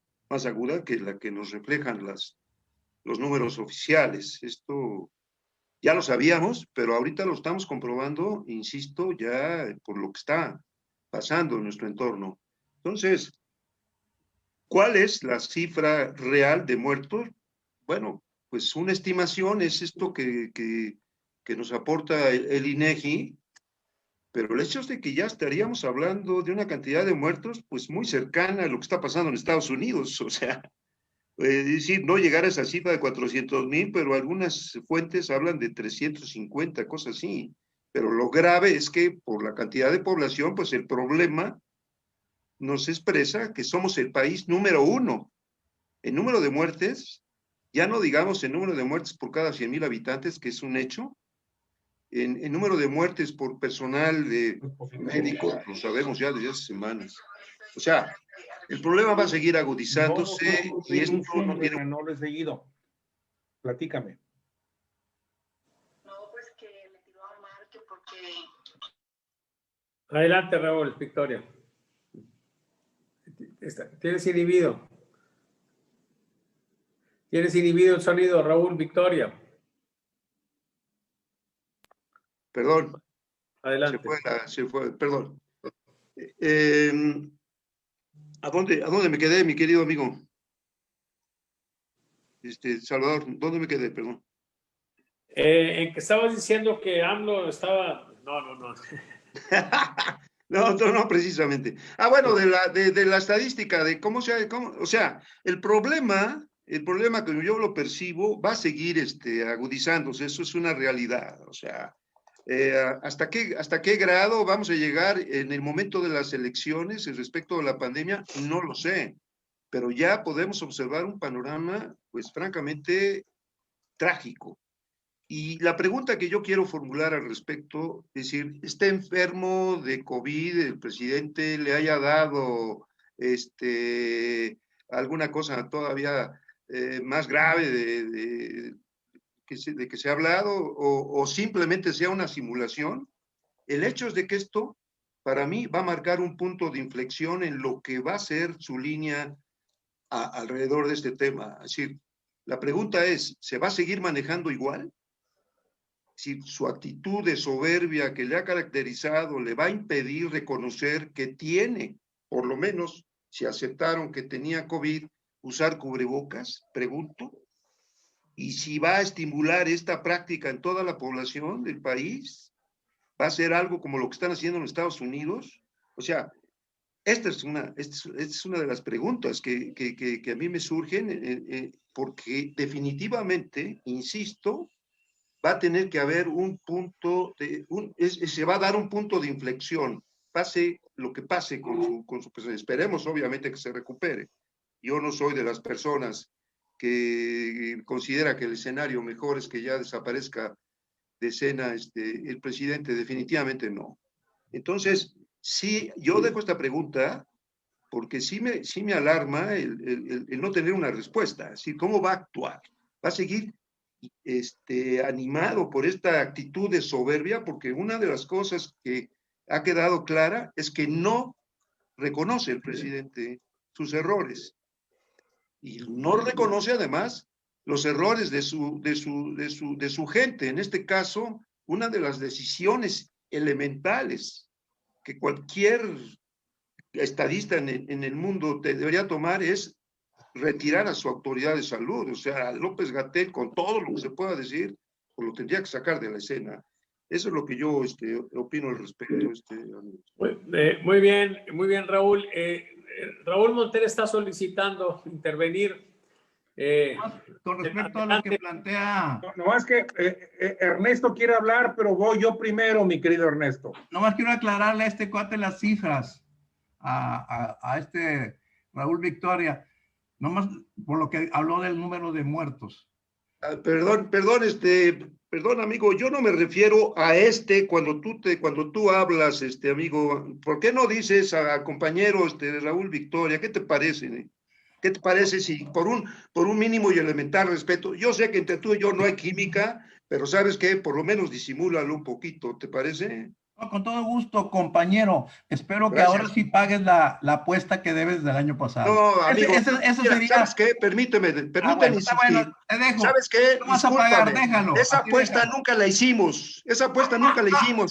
B: que la que nos reflejan los números oficiales. Esto ya lo sabíamos, pero ahorita lo estamos comprobando, insisto, ya por lo que está pasando en nuestro entorno. Entonces, ¿cuál es la cifra real de muertos? Bueno, pues una estimación es esto que nos aporta el INEGI, pero el hecho es de que ya estaríamos hablando de una cantidad de muertos pues muy cercana a lo que está pasando en Estados Unidos. O sea, es decir, no llegar a esa cifra de 400,000, pero algunas fuentes hablan de 350, cosas así. Pero lo grave es que por la cantidad de población, pues el problema nos expresa que somos el país número 1 en número de muertes ya no digamos en número de muertes por cada 100,000 habitantes, que es un hecho, en número de muertes por personal de médicos, lo sabemos ya desde hace semanas. O sea, el problema va a seguir agudizándose y esto no tiene...
G: No lo he seguido. Platícame.
J: No, pues que le tiró a Omar que porque...
A: Adelante, Raúl, Victoria. Tienes inhibido. Tienes inhibido el sonido, Raúl, Victoria.
B: Perdón.
A: Adelante.
B: Se fue, perdón. ¿A dónde me quedé, mi querido amigo? Salvador, ¿dónde me quedé? Perdón.
A: En que estabas diciendo que AMLO estaba... No.
B: No, precisamente. Bueno, de la estadística, de o sea, el problema que yo lo percibo va a seguir agudizándose, eso es una realidad. O sea, ¿hasta qué grado vamos a llegar en el momento de las elecciones respecto de la pandemia? No lo sé, pero ya podemos observar un panorama, pues francamente, trágico. Y la pregunta que yo quiero formular al respecto, es decir, ¿está enfermo de COVID? ¿El presidente le haya dado alguna cosa todavía más grave de que se ha hablado o simplemente sea una simulación? El hecho es de que esto, para mí, va a marcar un punto de inflexión en lo que va a ser su línea alrededor de este tema. Es decir, la pregunta es, ¿se va a seguir manejando igual? Si su actitud de soberbia que le ha caracterizado le va a impedir reconocer que tiene, por lo menos, si aceptaron que tenía COVID, usar cubrebocas, pregunto. Y si va a estimular esta práctica en toda la población del país, ¿va a ser algo como lo que están haciendo en los Estados Unidos? O sea, esta es una de las preguntas que a mí me surgen, porque definitivamente, insisto, va a tener que haber se va a dar un punto de inflexión, pase lo que pase con su presencia. Esperemos obviamente que se recupere. Yo no soy de las personas que considera que el escenario mejor es que ya desaparezca de escena el presidente, definitivamente no. Entonces, sí, yo dejo esta pregunta porque sí me alarma el no tener una respuesta. Es decir, ¿cómo va a actuar? ¿Va a seguir animado por esta actitud de soberbia? Porque una de las cosas que ha quedado clara es que no reconoce el presidente sus errores y no reconoce además los errores de su gente. En este caso, una de las decisiones elementales que cualquier estadista en el mundo debería tomar es retirar a su autoridad de salud. O sea, López Gatell, con todo lo que se pueda decir, pues lo tendría que sacar de la escena. Eso es lo que yo opino al respecto.
A: Muy bien, Raúl. Raúl Monter está solicitando intervenir.
C: Con respecto a lo que plantea...
G: No más que Ernesto quiere hablar, pero voy yo primero, mi querido Ernesto.
C: Nomás quiero aclararle a este cuate las cifras, a Raúl Victoria. Nomás por lo que habló del número de muertos.
B: Perdón, amigo, yo no me refiero a cuando tú hablas, amigo. ¿Por qué no dices a compañero Raúl Victoria? ¿Qué te parece? ¿Qué te parece si por un mínimo y elemental respeto? Yo sé que entre tú y yo no hay química, pero ¿sabes qué? Por lo menos disimúlalo un poquito, ¿te parece?
C: No, con todo gusto, compañero. Espero
B: Gracias.
C: Que ahora sí pagues la apuesta que debes del año pasado.
B: No, amigo.
C: Eso
B: Mira,
C: sería...
B: ¿sabes qué? Permíteme
C: bueno,
B: insistir.
C: Bueno, te dejo.
B: ¿Sabes qué?
C: No vas a pagar, déjalo.
B: Esa apuesta nunca la hicimos.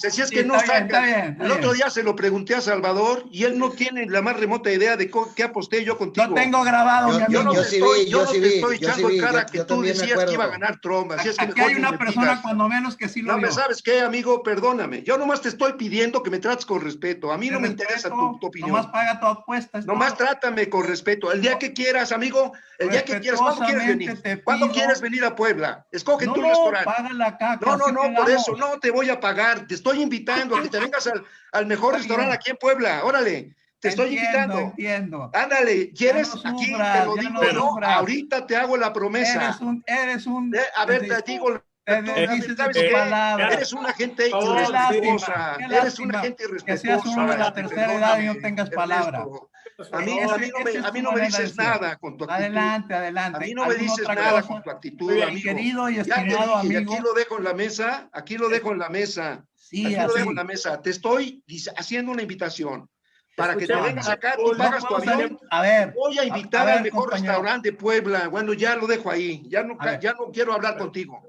B: Así es que no saca. El otro día se lo pregunté a Salvador y él no tiene la más remota idea de qué aposté yo contigo.
C: Lo tengo grabado, mi amigo.
B: Yo no te estoy echando en cara que tú decías que iba a ganar Trump. Así es que
C: aquí hay una persona cuando menos que sí lo vio.
B: ¿Sabes qué, amigo? Perdóname. Yo nomás te estoy pidiendo que me trates con respeto. A mí no me interesa tu opinión.
C: Nomás paga tu apuesta.
B: Nomás trátame con respeto. El día que quieras, amigo, el día que quieras. ¿Cuándo quieres venir? ¿Cuándo quieres venir a Puebla? Escoge tu restaurante.
C: Págala acá.
B: No, por eso no te voy a pagar. Te estoy invitando a que te vengas al mejor restaurante aquí en Puebla. Órale. te estoy invitando.
C: Entiendo.
B: Ándale, ¿quieres
C: no
B: aquí?
C: sufras,
B: Te lo
C: ya
B: digo,
C: no
B: ¿no?
C: sufras.
B: Ahorita te hago la promesa.
C: Eres un
B: A ver, te digo,
C: te desdices de
B: ¿sabes
C: tu
B: qué?
C: palabra.
B: Eres una gente
A: Oh,
C: Qué
B: irrespetuosa.
C: lástima,
B: Eres una gente
C: que seas uno de la
B: irrespetuosa.
C: tercera edad y no
B: Perdóname,
C: tengas palabra.
B: Ernesto.
A: Por
B: A mí
A: favor.
C: Esa es
B: no
C: tu
B: me
C: manera de
B: dices
C: ser.
B: nada con tu actitud.
C: Adelante,
B: A
C: adelante.
B: mí no me
C: ¿Alguna
B: dices
C: otra
B: nada
C: cosa?
B: con tu actitud,
A: Muy bien,
C: Mi
B: amigo.
C: querido y
B: Ya te
C: estimado
B: dije, y
C: amigo.
B: aquí lo dejo en la mesa, aquí lo dejo en la mesa.
C: Sí,
B: Aquí lo dejo
C: así.
B: en la mesa. Te estoy haciendo una invitación para que te
A: Escucha,
B: vengas
C: no.
B: acá,
A: Raúl,
B: tú pagas tu
C: puedo salir.
B: avión.
C: A ver.
B: Voy a
C: a
B: invitar al
C: ver,
B: mejor
C: compañero.
B: restaurante de Puebla. Bueno, ya lo dejo ahí. Ya no,
C: A ver.
B: ya no quiero hablar contigo.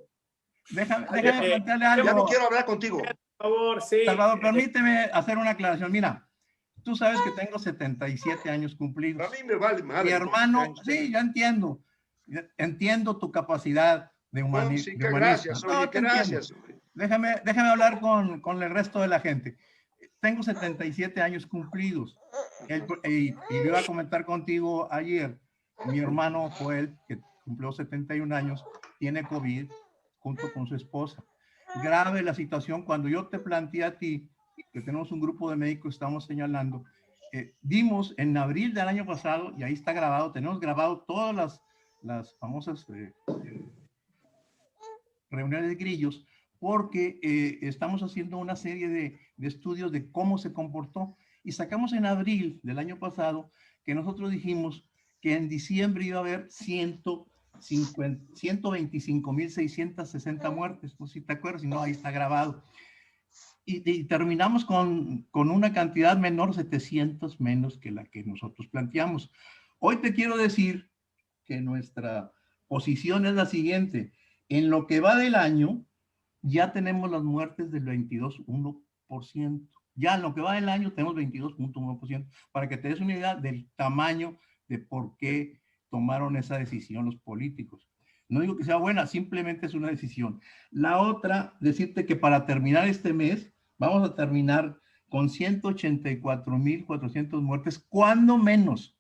C: Déjame
A: Oye,
C: plantearle
B: Ya no
C: algo.
B: quiero hablar contigo.
A: por favor, sí.
C: Salvador, permíteme hacer una aclaración. Mira, tú sabes que tengo 77 años cumplidos.
B: A mí me vale madre.
C: Mi hermano, sí, yo entiendo. Entiendo tu capacidad de,
B: No, sí,
C: de
B: que
C: humanista.
B: gracias,
C: No,
B: oye,
C: te
B: gracias.
C: entiendo. Déjame hablar con el resto de la gente. Tengo 77 años cumplidos. Y le iba a comentar contigo ayer, mi hermano Joel, que cumplió 71 años, tiene COVID junto con su esposa. Grave la situación. Cuando yo te planteé a ti, que tenemos un grupo de médicos, estamos señalando, dimos en abril del año pasado, y ahí está grabado, tenemos grabado todas las famosas reuniones de grillos, porque estamos haciendo una serie de estudios de cómo se comportó, y sacamos en abril del año pasado que nosotros dijimos que en diciembre iba a haber 125,660 muertes, no sé si te acuerdas, si no, ahí está grabado. Y terminamos con una cantidad menor, 700 menos que la que nosotros planteamos. Hoy te quiero decir que nuestra posición es la siguiente. En lo que va del año, ya tenemos las muertes del 22,1%. Ya en lo que va del año tenemos 22,1%, para que te des una idea del tamaño de por qué tomaron esa decisión los políticos. No digo que sea buena, simplemente es una decisión. La otra, decirte que para terminar este mes, vamos a terminar con 184,400 muertes, cuando menos.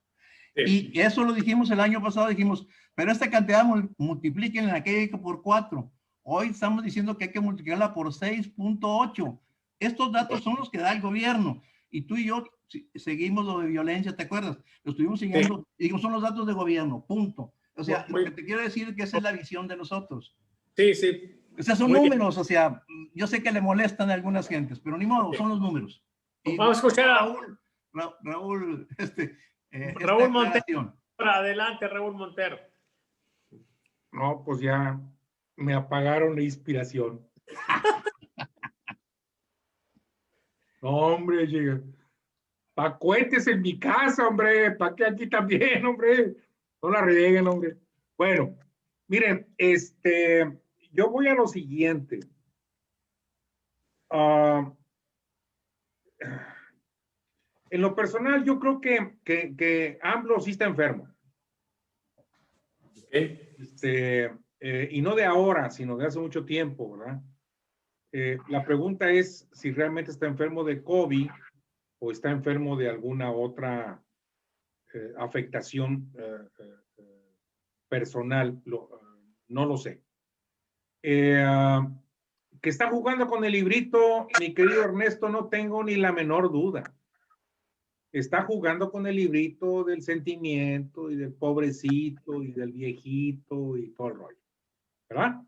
C: Sí. Y eso lo dijimos el año pasado, dijimos, pero esta cantidad multiplíquenla aquella por 4. Hoy estamos diciendo que hay que multiplicarla por 6,8. Estos datos son los que da el gobierno. Y tú y yo seguimos lo de violencia, ¿te acuerdas? Lo estuvimos siguiendo, sí. Y digo, son los datos de gobierno, punto. O sea, lo que te quiero decir es que esa es la visión de nosotros.
A: Sí, sí.
C: O sea, son números, o sea, yo sé que le molestan a algunas gentes, pero ni modo, son los números. Y
A: vamos a escuchar a
C: Raúl,
A: Raúl Montero. Adelante, Raúl Montero.
G: No, pues ya me apagaron la inspiración. No, hombre, llega. Pa' cohetes en mi casa, hombre. Pa' que aquí también, hombre. No la rieguen, hombre. Bueno, miren, yo voy a lo siguiente. En lo personal, yo creo que AMLO sí está enfermo.
A: Okay.
G: Y no de ahora, sino de hace mucho tiempo, ¿verdad? La pregunta es si realmente está enfermo de COVID o está enfermo de alguna otra afectación personal, no lo sé. Que está jugando con el librito, mi querido Ernesto, no tengo ni la menor duda. Está jugando con el librito del sentimiento y del pobrecito y del viejito y todo el rollo, ¿verdad?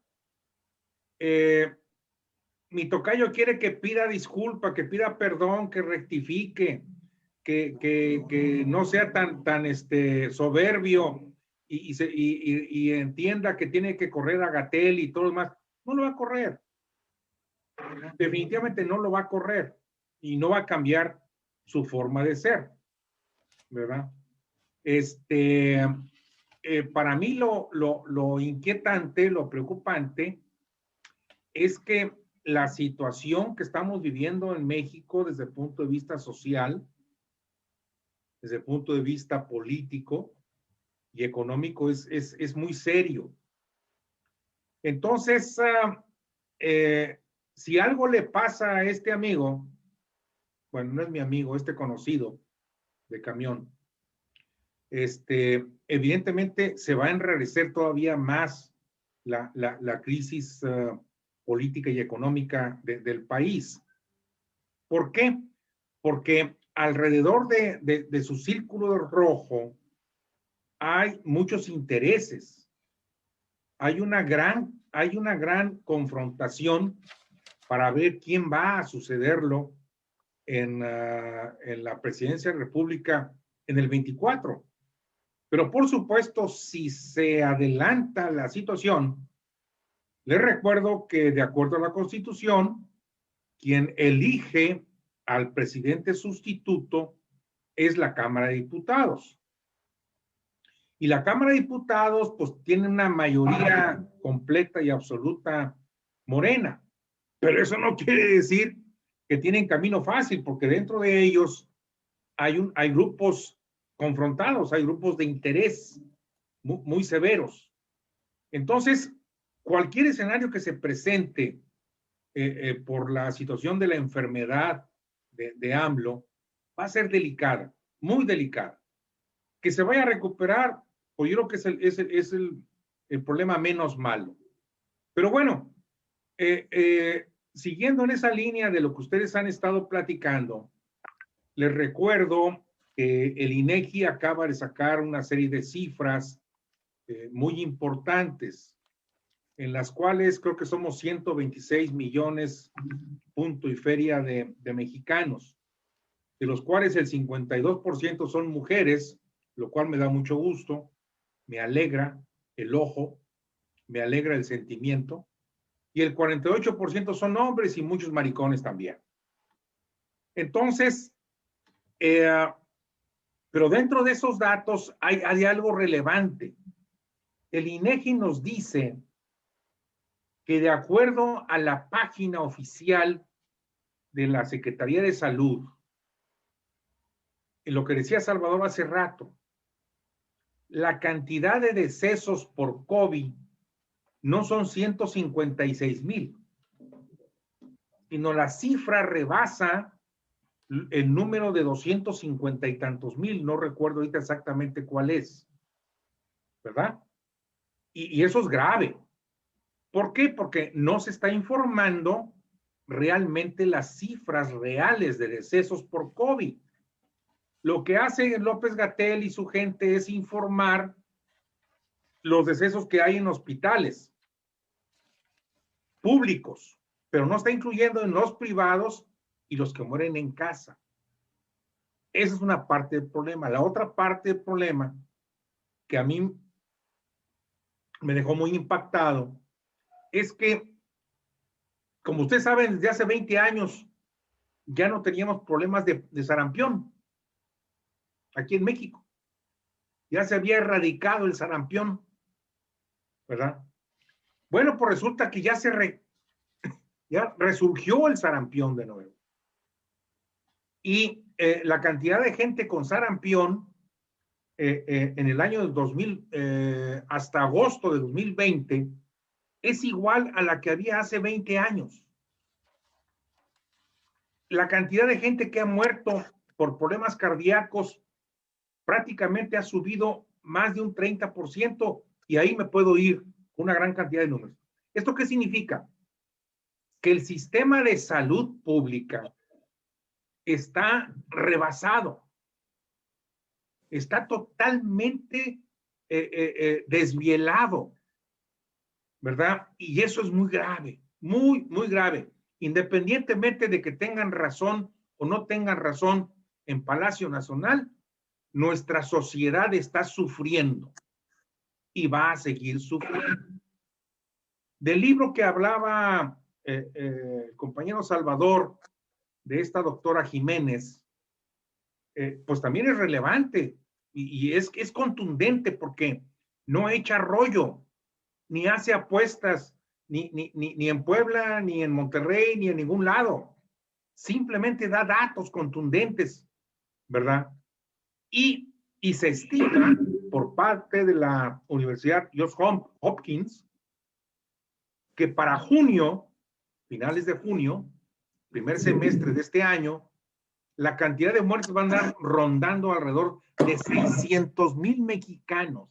G: Mi tocayo quiere que pida disculpa, que pida perdón, que rectifique, que no sea tan soberbio y entienda que tiene que correr a Gatell y todo lo demás. No lo va a correr. Definitivamente no lo va a correr y no va a cambiar su forma de ser, ¿verdad? Para mí lo inquietante, lo preocupante es que la situación que estamos viviendo en México desde el punto de vista social, desde el punto de vista político y económico es muy serio. Entonces, si algo le pasa a este amigo, bueno, no es mi amigo, conocido de camión, evidentemente se va a enrarecer todavía más la crisis política y económica del país. ¿Por qué? Porque alrededor de su círculo rojo hay muchos intereses. Hay una gran confrontación para ver quién va a sucederlo en la presidencia de la República en el 24. Pero por supuesto, si se adelanta la situación, les recuerdo que de acuerdo a la Constitución, quien elige al presidente sustituto es la Cámara de Diputados. Y la Cámara de Diputados pues tiene una mayoría completa y absoluta morena. Pero eso no quiere decir que tienen camino fácil, porque dentro de ellos hay grupos confrontados, hay grupos de interés muy severos. Entonces, cualquier escenario que se presente por la situación de la enfermedad de AMLO va a ser delicada, muy delicada. Que se vaya a recuperar, pues yo creo que es el problema menos malo. Pero bueno, siguiendo en esa línea de lo que ustedes han estado platicando, les recuerdo que el INEGI acaba de sacar una serie de cifras muy importantes, en las cuales creo que somos 126 millones punto y feria de mexicanos, de los cuales el 52% son mujeres, lo cual me da mucho gusto, me alegra el ojo, me alegra el sentimiento, y el 48% son hombres y muchos maricones también. Entonces, pero dentro de esos datos hay algo relevante. El INEGI nos dice que de acuerdo a la página oficial de la Secretaría de Salud, en lo que decía Salvador hace rato, la cantidad de decesos por COVID no son 156,000, sino la cifra rebasa el número de 250 y tantos mil, no recuerdo ahorita exactamente cuál es, ¿verdad? Y eso es grave. ¿Por qué? Porque no se está informando realmente las cifras reales de decesos por COVID. Lo que hace López-Gatell y su gente es informar los decesos que hay en hospitales públicos, pero no está incluyendo en los privados y los que mueren en casa. Esa es una parte del problema. La otra parte del problema que a mí me dejó muy impactado es que, como ustedes saben, desde hace 20 años ya no teníamos problemas de sarampión aquí en México. Ya se había erradicado el sarampión, ¿verdad? Bueno, pues resulta que ya ya resurgió el sarampión de nuevo. Y la cantidad de gente con sarampión en el año 2000, hasta agosto de 2020, es igual a la que había hace 20 años. La cantidad de gente que ha muerto por problemas cardíacos prácticamente ha subido más de un 30%, y ahí me puedo ir una gran cantidad de números. ¿Esto qué significa? Que el sistema de salud pública está rebasado, está totalmente desvielado, ¿verdad? Y eso es muy grave, muy, muy grave, independientemente de que tengan razón o no tengan razón en Palacio Nacional. Nuestra sociedad está sufriendo y va a seguir sufriendo. Del libro que hablaba el compañero Salvador, de esta doctora Jiménez, pues también es relevante y es contundente, porque no echa rollo, ni hace apuestas, ni en Puebla, ni en Monterrey, ni en ningún lado. Simplemente da datos contundentes, ¿verdad? Y se estima por parte de la Universidad Johns Hopkins que para junio, finales de junio, primer semestre de este año, la cantidad de muertes va a andar rondando alrededor de 600,000 mexicanos.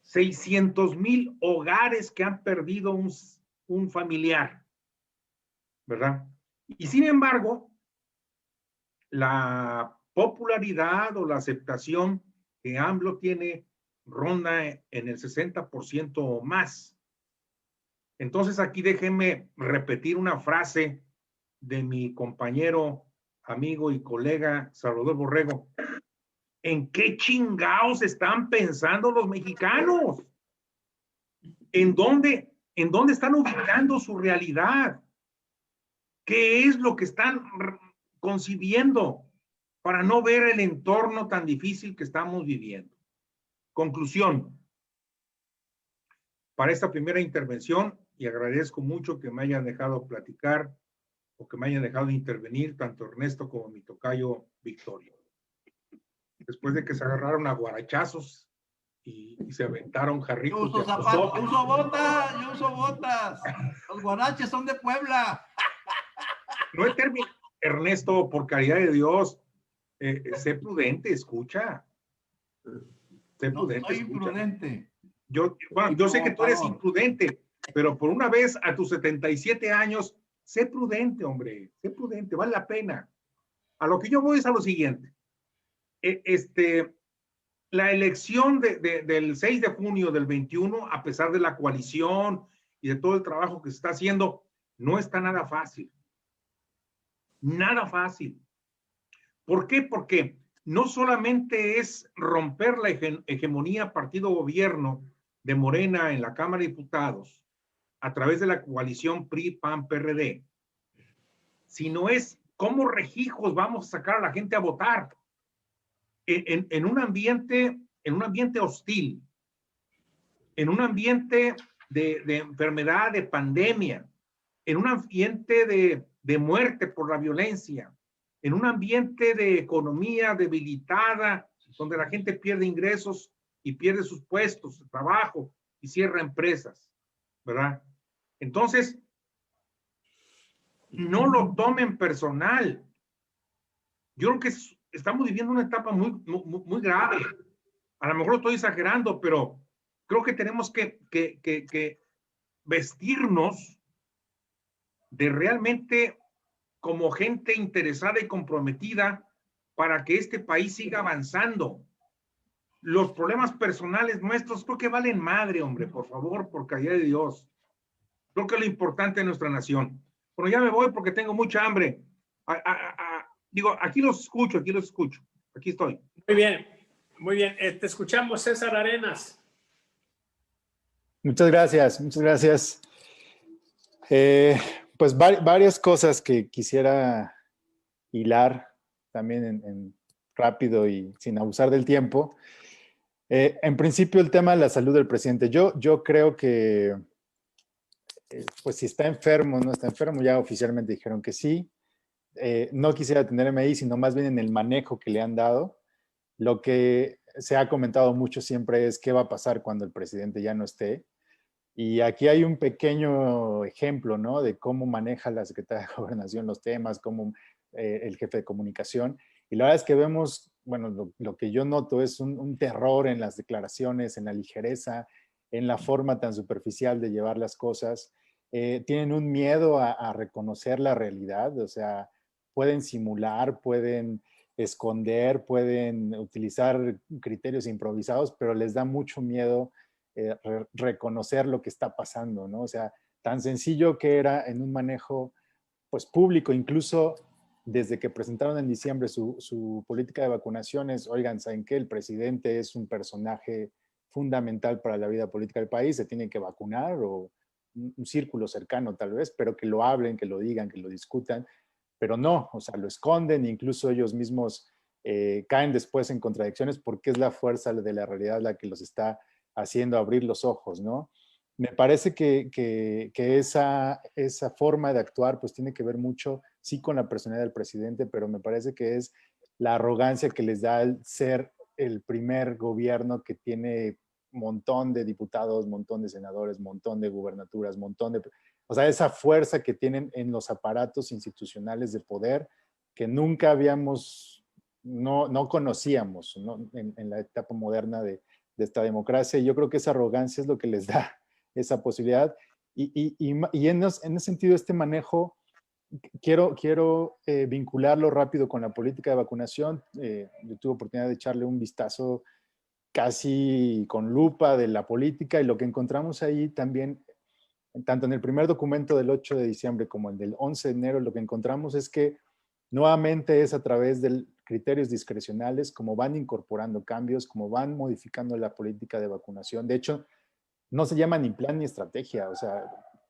G: 600,000 hogares que han perdido un familiar, ¿verdad? Y sin embargo, la popularidad o la aceptación que AMLO tiene ronda en el 60% o más. Entonces aquí déjenme repetir una frase de mi compañero, amigo y colega Salvador Borrego. ¿En qué chingados están pensando los mexicanos? ¿En dónde están ubicando su realidad? ¿Qué es lo que están concibiendo para no ver el entorno tan difícil que estamos viviendo? Conclusión. Para esta primera intervención, y agradezco mucho que me hayan dejado platicar o que me hayan dejado intervenir tanto Ernesto como mi tocayo Victoria. Después de que se agarraron a guarachazos y se aventaron jarritos
C: Yo uso zapatos, yo uso botas. Los guaraches son de Puebla.
G: No he terminado. Ernesto, por caridad de Dios, sé prudente, escucha. Sé prudente,
C: no soy
G: escucha.
C: imprudente.
G: Yo sé que tú eres imprudente, pero por una vez a tus 77 años, sé prudente, hombre, sé prudente, vale la pena. A lo que yo voy es a lo siguiente. La elección del 6 de junio del 21, a pesar de la coalición y de todo el trabajo que se está haciendo, no está nada fácil. Nada fácil. ¿Por qué? Porque no solamente es romper la hegemonía partido-gobierno de Morena en la Cámara de Diputados a través de la coalición PRI-PAN-PRD, sino es cómo rejijos vamos a sacar a la gente a votar en un ambiente hostil, en un ambiente de enfermedad, de pandemia, en un ambiente de muerte por la violencia, en un ambiente de economía debilitada, donde la gente pierde ingresos y pierde sus puestos de trabajo y cierra empresas, ¿verdad? Entonces, no lo tomen personal. Yo creo que estamos viviendo una etapa muy grave. A lo mejor estoy exagerando, pero creo que tenemos que vestirnos de realmente como gente interesada y comprometida para que este país siga avanzando. Los problemas personales nuestros creo que valen madre, hombre, por favor, por caridad de Dios. Creo que es lo importante de nuestra nación. Bueno, ya me voy porque tengo mucha hambre. Digo, aquí los escucho. Aquí estoy.
A: Muy bien, muy bien. Te escuchamos, César Arenas.
F: Muchas gracias. Pues varias cosas que quisiera hilar también rápido y sin abusar del tiempo. En principio, el tema de la salud del presidente. Yo creo que, pues si está enfermo, no está enfermo, ya oficialmente dijeron que sí. No quisiera detenerme ahí, sino más bien en el manejo que le han dado. Lo que se ha comentado mucho siempre es qué va a pasar cuando el presidente ya no esté. Y aquí hay un pequeño ejemplo, ¿no? De cómo maneja la Secretaría de Gobernación los temas, cómo el jefe de comunicación. Y la verdad es que vemos, bueno, lo que yo noto es un terror en las declaraciones, en la ligereza, en la forma tan superficial de llevar las cosas. Tienen un miedo a reconocer la realidad, o sea, pueden simular, pueden esconder, pueden utilizar criterios improvisados, pero les da mucho miedo reconocer lo que está pasando, ¿no? O sea, tan sencillo que era en un manejo pues público, incluso desde que presentaron en diciembre su política de vacunaciones. Oigan, ¿saben qué? El presidente es un personaje fundamental para la vida política del país, se tiene que vacunar, o un círculo cercano tal vez, pero que lo hablen, que lo digan, que lo discutan, pero no, o sea, lo esconden, incluso ellos mismos caen después en contradicciones porque es la fuerza de la realidad la que los está haciendo abrir los ojos, ¿no? Me parece que esa forma de actuar pues tiene que ver mucho, sí, con la personalidad del presidente, pero me parece que es la arrogancia que les da el ser el primer gobierno que tiene montón de diputados, montón de senadores, montón de gubernaturas, o sea, esa fuerza que tienen en los aparatos institucionales de poder que nunca no conocíamos, ¿no? En la etapa moderna de esta democracia. Y yo creo que esa arrogancia es lo que les da esa posibilidad. Y en ese sentido, este manejo quiero vincularlo rápido con la política de vacunación. Yo tuve oportunidad de echarle un vistazo casi con lupa de la política y lo que encontramos ahí también, tanto en el primer documento del 8 de diciembre como el del 11 de enero, lo que encontramos es que nuevamente es a través de criterios discrecionales como van incorporando cambios, como van modificando la política de vacunación. De hecho, no se llama ni plan ni estrategia. O sea,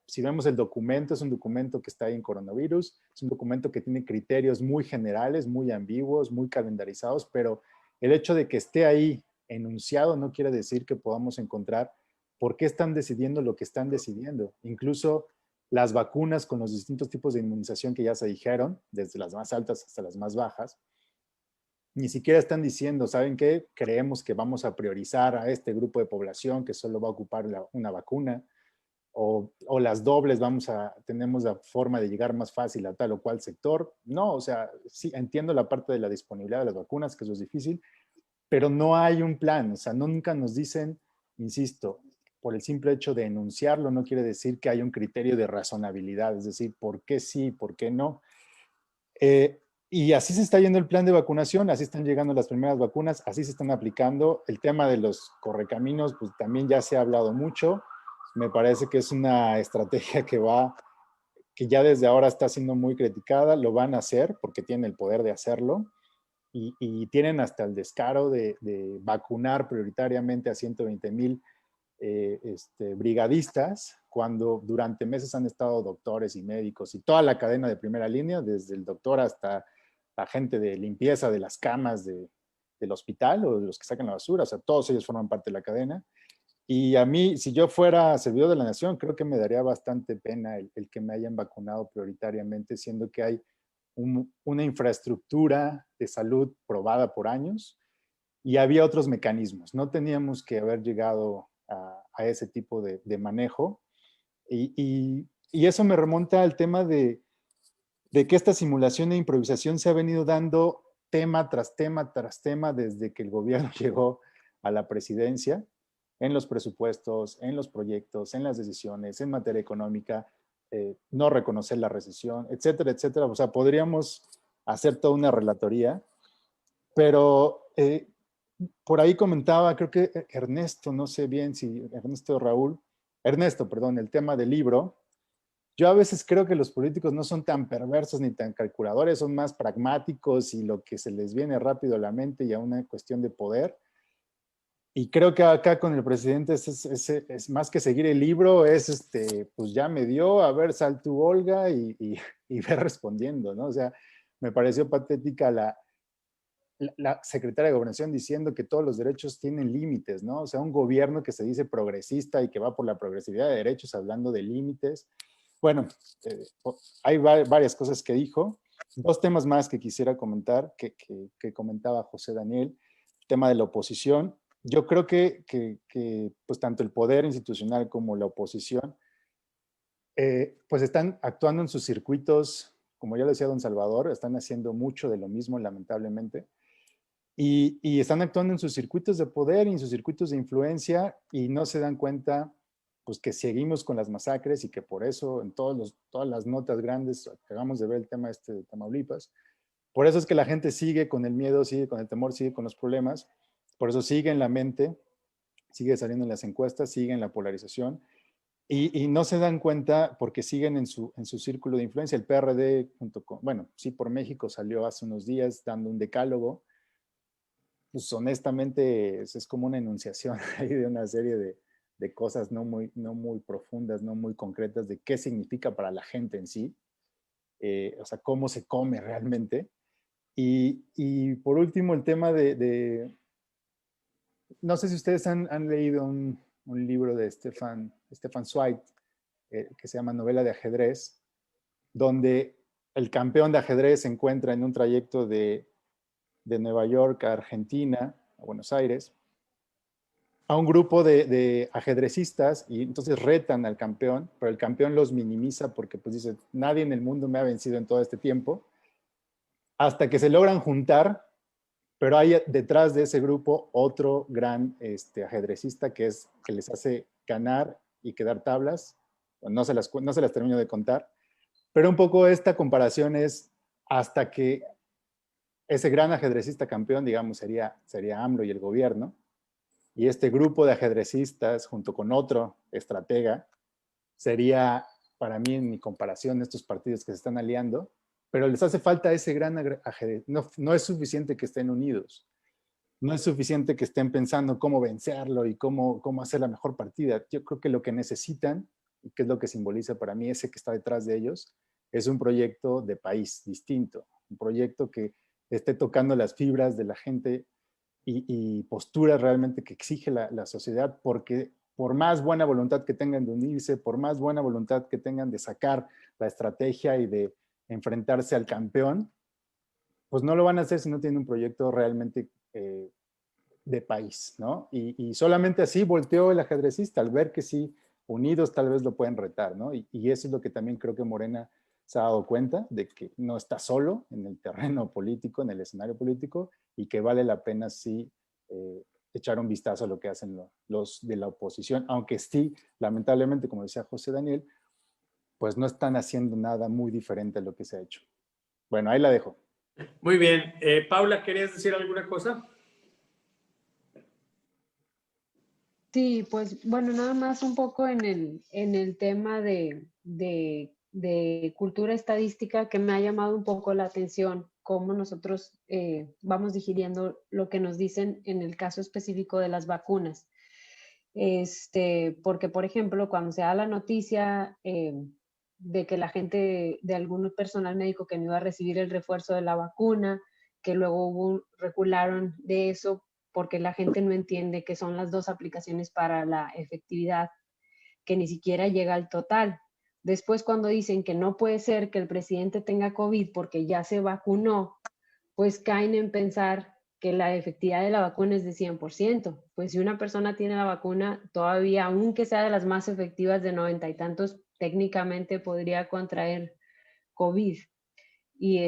F: si vemos el documento, es un documento que está ahí en coronavirus, es un documento que tiene criterios muy generales, muy ambiguos, muy calendarizados, pero el hecho de que esté ahí enunciado no quiere decir que podamos encontrar por qué están decidiendo lo que están decidiendo. Incluso las vacunas con los distintos tipos de inmunización que ya se dijeron, desde las más altas hasta las más bajas, ni siquiera están diciendo, ¿saben qué? Creemos que vamos a priorizar a este grupo de población que solo va a ocupar una vacuna, o las dobles, tenemos la forma de llegar más fácil a tal o cual sector. No, o sea, sí, entiendo la parte de la disponibilidad de las vacunas, que eso es difícil, pero no hay un plan. O sea, nunca nos dicen, insisto, por el simple hecho de enunciarlo no quiere decir que haya un criterio de razonabilidad, es decir, ¿por qué sí, por qué no? Y así se está yendo el plan de vacunación, así están llegando las primeras vacunas, así se están aplicando. El tema de los correcaminos, pues también ya se ha hablado mucho. Me parece que es una estrategia que ya desde ahora está siendo muy criticada. Lo van a hacer porque tienen el poder de hacerlo y tienen hasta el descaro de vacunar prioritariamente a 120,000 brigadistas, cuando durante meses han estado doctores y médicos y toda la cadena de primera línea, desde el doctor hasta la gente de limpieza de las camas del hospital o de los que sacan la basura. O sea, todos ellos forman parte de la cadena. Y a mí, si yo fuera servidor de la nación, creo que me daría bastante pena el que me hayan vacunado prioritariamente, siendo que hay una infraestructura de salud probada por años y había otros mecanismos. No teníamos que haber llegado a ese tipo de manejo. Y eso me remonta al tema de que esta simulación e improvisación se ha venido dando tema tras tema tras tema desde que el gobierno llegó a la presidencia, en los presupuestos, en los proyectos, en las decisiones, en materia económica, no reconocer la recesión, etcétera, etcétera. O sea, podríamos hacer toda una relatoría, pero por ahí comentaba, creo que Ernesto, no sé bien si Ernesto o Raúl, Ernesto, perdón, el tema del libro. Yo a veces creo que los políticos no son tan perversos ni tan calculadores, son más pragmáticos y lo que se les viene rápido a la mente y a una cuestión de poder. Y creo que acá con el presidente es más que seguir el libro, pues ya me dio, a ver, sal tú, Olga, y ve respondiendo, ¿no? O sea, me pareció patética la secretaria de Gobernación diciendo que todos los derechos tienen límites, ¿no? O sea, un gobierno que se dice progresista y que va por la progresividad de derechos hablando de límites. Bueno, hay varias cosas que dijo. Dos temas más que quisiera comentar, que comentaba José Daniel. El tema de la oposición. Yo creo que pues tanto el poder institucional como la oposición pues están actuando en sus circuitos, como ya lo decía don Salvador, están haciendo mucho de lo mismo, lamentablemente. Y están actuando en sus circuitos de poder y en sus circuitos de influencia y no se dan cuenta pues que seguimos con las masacres y que por eso en todas las notas grandes que acabamos de ver el tema de Tamaulipas, por eso es que la gente sigue con el miedo, sigue con el temor, sigue con los problemas, por eso sigue en la mente, sigue saliendo en las encuestas, sigue en la polarización y no se dan cuenta porque siguen en su círculo de influencia. El PRD junto con, bueno, Sí por México salió hace unos días dando un decálogo. Pues honestamente es como una enunciación ahí de una serie de cosas no muy profundas, no muy concretas de qué significa para la gente en sí, o sea, cómo se come realmente. Y por último, el tema no sé si ustedes han leído un libro de Stefan Zweig, que se llama Novela de ajedrez, donde el campeón de ajedrez se encuentra en un trayecto de Nueva York a Argentina, a Buenos Aires, a un grupo de ajedrecistas y entonces retan al campeón, pero el campeón los minimiza porque pues dice, nadie en el mundo me ha vencido en todo este tiempo, hasta que se logran juntar, pero hay detrás de ese grupo otro gran ajedrecista que les hace ganar y quedar tablas, no se las termino de contar, Pero un poco esta comparación es hasta que ese gran ajedrecista campeón, digamos, sería AMLO y el gobierno, y este grupo de ajedrecistas junto con otro estratega sería, para mí, en mi comparación, estos partidos que se están aliando, pero les hace falta ese gran ajedrez. No es suficiente que estén unidos, no es suficiente que estén pensando cómo vencerlo y cómo hacer la mejor partida. Yo creo que lo que necesitan, y que es lo que simboliza para mí ese que está detrás de ellos, es un proyecto de país distinto, un proyecto que esté tocando las fibras de la gente y posturas realmente que exige la sociedad, porque por más buena voluntad que tengan de unirse, por más buena voluntad que tengan de sacar la estrategia y de enfrentarse al campeón, pues no lo van a hacer si no tienen un proyecto realmente de país, ¿no? Y solamente así volteó el ajedrecista, al ver que sí, unidos tal vez lo pueden retar, ¿no? Y eso es lo que también creo que Morena se ha dado cuenta, de que no está solo en el terreno político, en el escenario político, y que vale la pena sí echar un vistazo a lo que hacen los de la oposición, aunque sí, lamentablemente, como decía José Daniel, pues no están haciendo nada muy diferente a lo que se ha hecho. Bueno, ahí la dejo.
A: Muy bien. Paula, ¿querías decir alguna cosa?
E: Sí, pues bueno, nada más un poco en el tema de cultura estadística que me ha llamado un poco la atención, cómo nosotros vamos digiriendo lo que nos dicen en el caso específico de las vacunas. Porque, por ejemplo, cuando se da la noticia de que la gente, de algún personal médico que no iba a recibir el refuerzo de la vacuna, que luego recularon de eso porque la gente no entiende que son las dos aplicaciones para la efectividad, que ni siquiera llega al total. Después, cuando dicen que no puede ser que el presidente tenga COVID porque ya se vacunó, pues caen en pensar que la efectividad de la vacuna es de 100%. Pues si una persona tiene la vacuna, todavía, aunque sea de las más efectivas de 90 y tantos, técnicamente podría contraer COVID. Y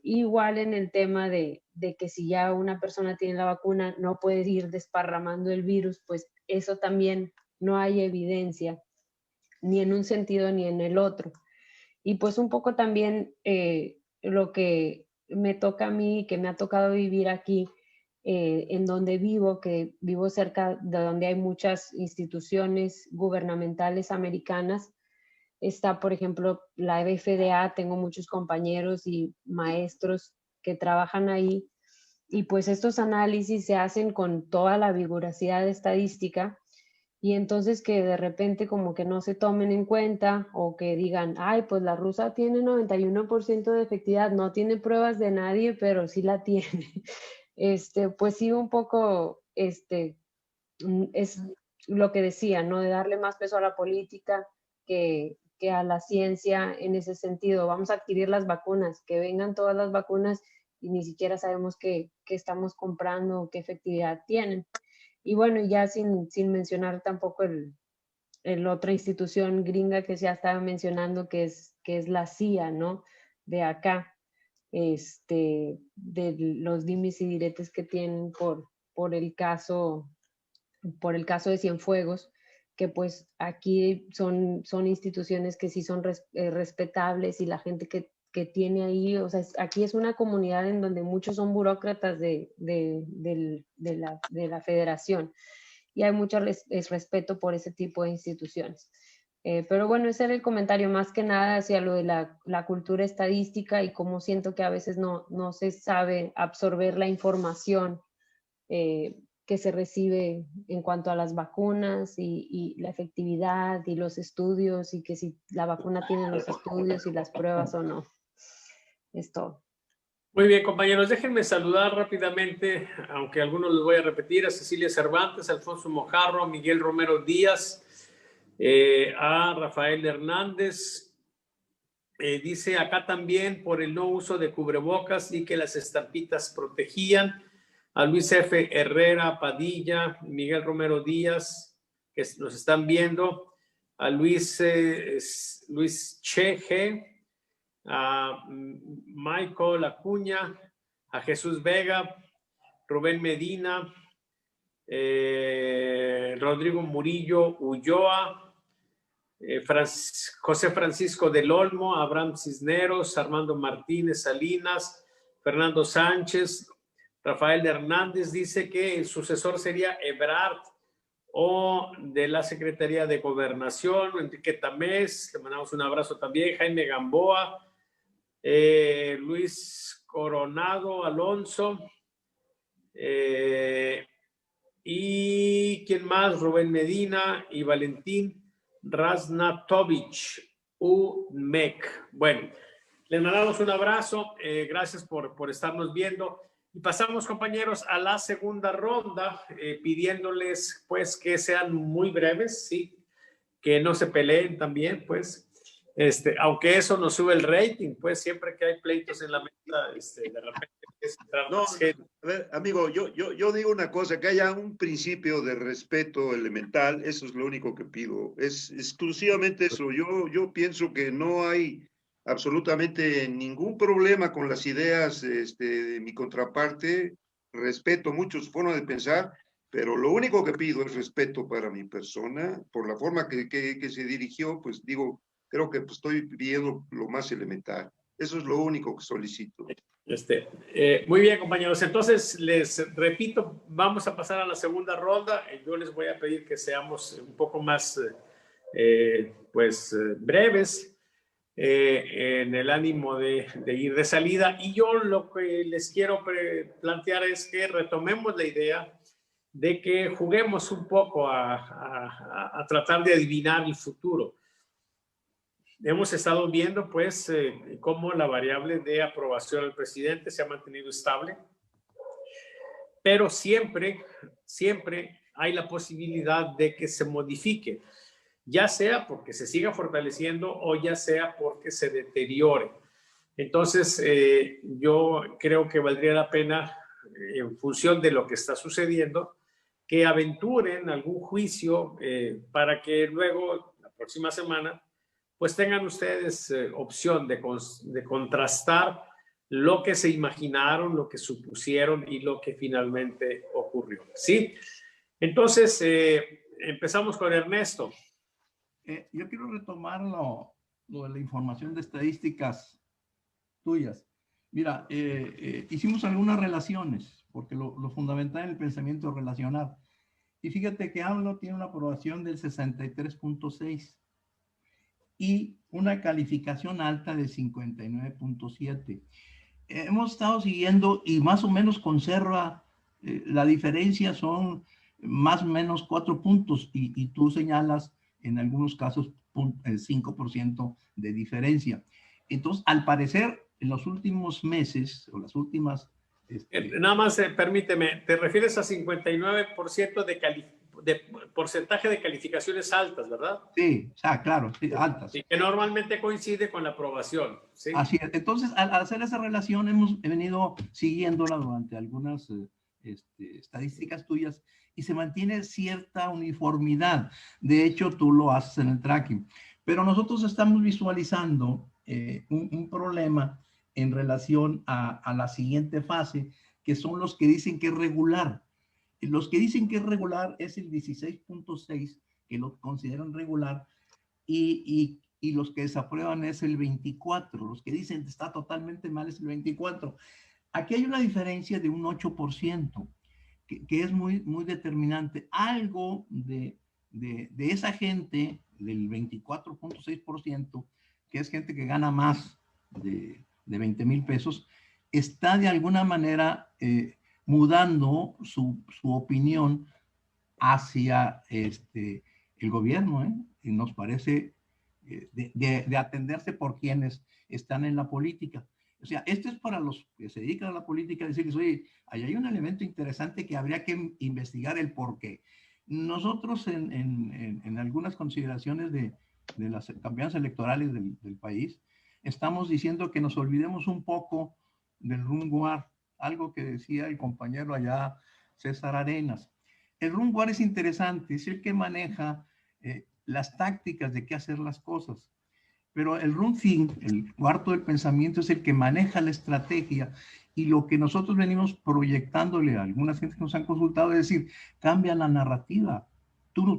E: igual en el tema de que si ya una persona tiene la vacuna, no puede ir desparramando el virus, pues eso también no hay evidencia, ni en un sentido ni en el otro. Y pues un poco también lo que me toca a mí, que me ha tocado vivir aquí, en donde vivo, que vivo cerca de donde hay muchas instituciones gubernamentales americanas. Está, por ejemplo, la FDA, tengo muchos compañeros y maestros que trabajan ahí, y pues estos análisis se hacen con toda la vigorosidad estadística, y entonces que de repente como que no se tomen en cuenta o que digan, ay, pues la rusa tiene 91% de efectividad, no tiene pruebas de nadie, pero sí la tiene. Pues sí, un poco, es lo que decía, ¿no? De darle más peso a la política que a la ciencia en ese sentido. Vamos a adquirir las vacunas, que vengan todas las vacunas y ni siquiera sabemos qué estamos comprando o qué efectividad tienen. Y bueno, ya sin mencionar tampoco el otra institución gringa que ya estaba mencionando, que es la CIA, ¿no? De acá, de los dimes y diretes que tienen por el caso de Cienfuegos, que pues aquí son instituciones que sí son respetables, y la gente que tiene ahí, o sea, aquí es una comunidad en donde muchos son burócratas de la federación, y hay mucho respeto por ese tipo de instituciones. Pero bueno, ese era el comentario más que nada hacia lo de la cultura estadística, y cómo siento que a veces no se sabe absorber la información que se recibe en cuanto a las vacunas y la efectividad y los estudios, y que si la vacuna tiene los estudios y las pruebas o no. Es todo.
A: Muy bien, compañeros, déjenme saludar rápidamente, aunque algunos los voy a repetir, a Cecilia Cervantes, Alfonso Mojarro, Miguel Romero Díaz, a Rafael Hernández. Dice acá también por el no uso de cubrebocas y que las estampitas protegían. A Luis F. Herrera Padilla, Miguel Romero Díaz, que nos están viendo. A Luis Cheje, a Michael Acuña, a Jesús Vega, Rubén Medina, Rodrigo Murillo Ulloa, José Francisco del Olmo, Abraham Cisneros, Armando Martínez Salinas, Fernando Sánchez, Rafael Hernández dice que el sucesor sería Ebrard o de la Secretaría de Gobernación, Enrique Tamés, le mandamos un abrazo también, Jaime Gamboa, Luis Coronado Alonso, y ¿quién más? Rubén Medina y Valentín Raznatovich UMEC. Bueno, les mandamos un abrazo, gracias por estarnos viendo. Y pasamos, compañeros, a la segunda ronda, pidiéndoles pues que sean muy breves, sí, que no se peleen también, pues, aunque eso nos sube el rating, pues siempre que hay pleitos en la mesa, de repente
B: no, a ver, amigo, yo digo una cosa, que haya un principio de respeto elemental, eso es lo único que pido, es exclusivamente eso. Yo pienso que no hay absolutamente ningún problema con las ideas de mi contraparte, respeto mucho su forma de pensar, pero lo único que pido es respeto para mi persona, por la forma que se dirigió, pues digo, creo que pues, estoy pidiendo lo más elemental. Eso es lo único que solicito.
A: Muy bien, compañeros. Entonces, les repito, vamos a pasar a la segunda ronda. Yo les voy a pedir que seamos un poco más, breves, en el ánimo de ir de salida. Y yo lo que les quiero plantear es que retomemos la idea de que juguemos un poco a tratar de adivinar el futuro. Hemos estado viendo, pues, cómo la variable de aprobación al presidente se ha mantenido estable, pero siempre hay la posibilidad de que se modifique, ya sea porque se siga fortaleciendo o ya sea porque se deteriore. Entonces, yo creo que valdría la pena, en función de lo que está sucediendo, que aventuren algún juicio para que luego, la próxima semana, pues tengan ustedes opción de contrastar lo que se imaginaron, lo que supusieron y lo que finalmente ocurrió. ¿Sí? Entonces, empezamos con Ernesto.
C: Yo quiero retomar lo de la información de estadísticas tuyas. Mira, hicimos algunas relaciones, porque lo fundamental en el pensamiento relacional. Y fíjate que AMLO tiene una aprobación del 63.6 y una calificación alta de 59.7. Hemos estado siguiendo y más o menos conserva, la diferencia son más o menos 4 puntos y tú señalas en algunos casos el 5% de diferencia. Entonces, al parecer, en los últimos meses o las últimas...
A: Nada más, permíteme, te refieres a 59% de porcentaje de calificaciones altas, ¿verdad?
C: Sí, claro, sí, altas.
A: Y que normalmente coincide con la aprobación. ¿Sí?
C: Así es. Entonces, al hacer esa relación, hemos venido siguiéndola durante algunas estadísticas tuyas y se mantiene cierta uniformidad. De hecho, tú lo haces en el tracking. Pero nosotros estamos visualizando un problema en relación a la siguiente fase, que son los que dicen que es regular. Los que dicen que es regular es el 16.6, que lo consideran regular, y los que desaprueban es el 24. Los que dicen que está totalmente mal es el 24. Aquí hay una diferencia de un 8%, que es muy, muy determinante. Algo de esa gente, del 24.6%, que es gente que gana más de 20,000 pesos, está de alguna manera mudando su opinión hacia el gobierno, y nos parece de atenderse por quienes están en la política. O sea, esto es para los que se dedican a la política, decirles, oye, ahí hay un elemento interesante que habría que investigar el por qué. Nosotros en algunas consideraciones de las campañas electorales del país, estamos diciendo que nos olvidemos un poco del room war, algo que decía el compañero allá, César Arenas. El room war es interesante, es el que maneja las tácticas de qué hacer las cosas. Pero el room think, el cuarto del pensamiento, es el que maneja la estrategia, y lo que nosotros venimos proyectándole a algunas gente que nos han consultado es decir, cambia la narrativa.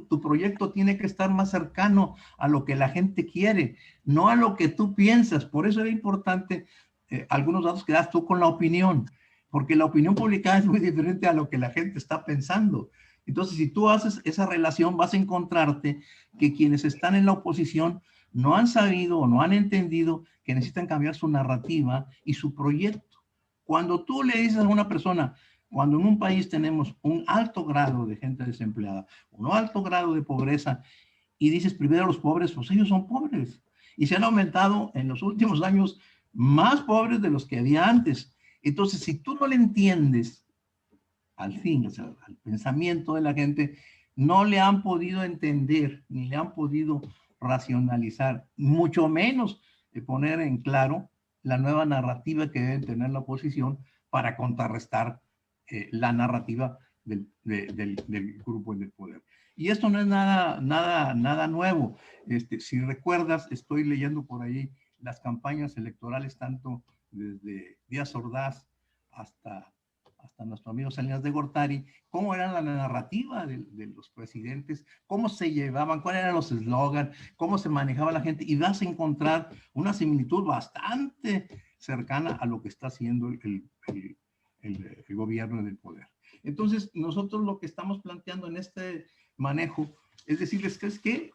C: tu proyecto tiene que estar más cercano a lo que la gente quiere, no a lo que tú piensas. Por eso era importante algunos datos que das tú con la opinión, porque la opinión publicada es muy diferente a lo que la gente está pensando. Entonces, si tú haces esa relación, vas a encontrarte que quienes están en la oposición no han sabido o no han entendido que necesitan cambiar su narrativa y su proyecto. Cuando tú le dices a una persona, cuando en un país tenemos un alto grado de gente desempleada, un alto grado de pobreza, y dices primero los pobres, pues ellos son pobres. Y se han aumentado en los últimos años más pobres de los que había antes. Entonces, si tú no le entiendes al fin, o sea, al pensamiento de la gente, no le han podido entender, ni le han podido racionalizar, mucho menos poner en claro la nueva narrativa que debe tener la oposición para contrarrestar la narrativa del grupo del poder. Y esto no es nada nuevo. Si recuerdas, estoy leyendo por ahí las campañas electorales, tanto desde Díaz Ordaz hasta nuestro amigo Salinas de Gortari, cómo era la narrativa de los presidentes, cómo se llevaban, cuáles eran los eslogans, cómo se manejaba la gente, y vas a encontrar una similitud bastante cercana a lo que está haciendo el gobierno del poder. Entonces, nosotros lo que estamos planteando en este manejo es decirles que es que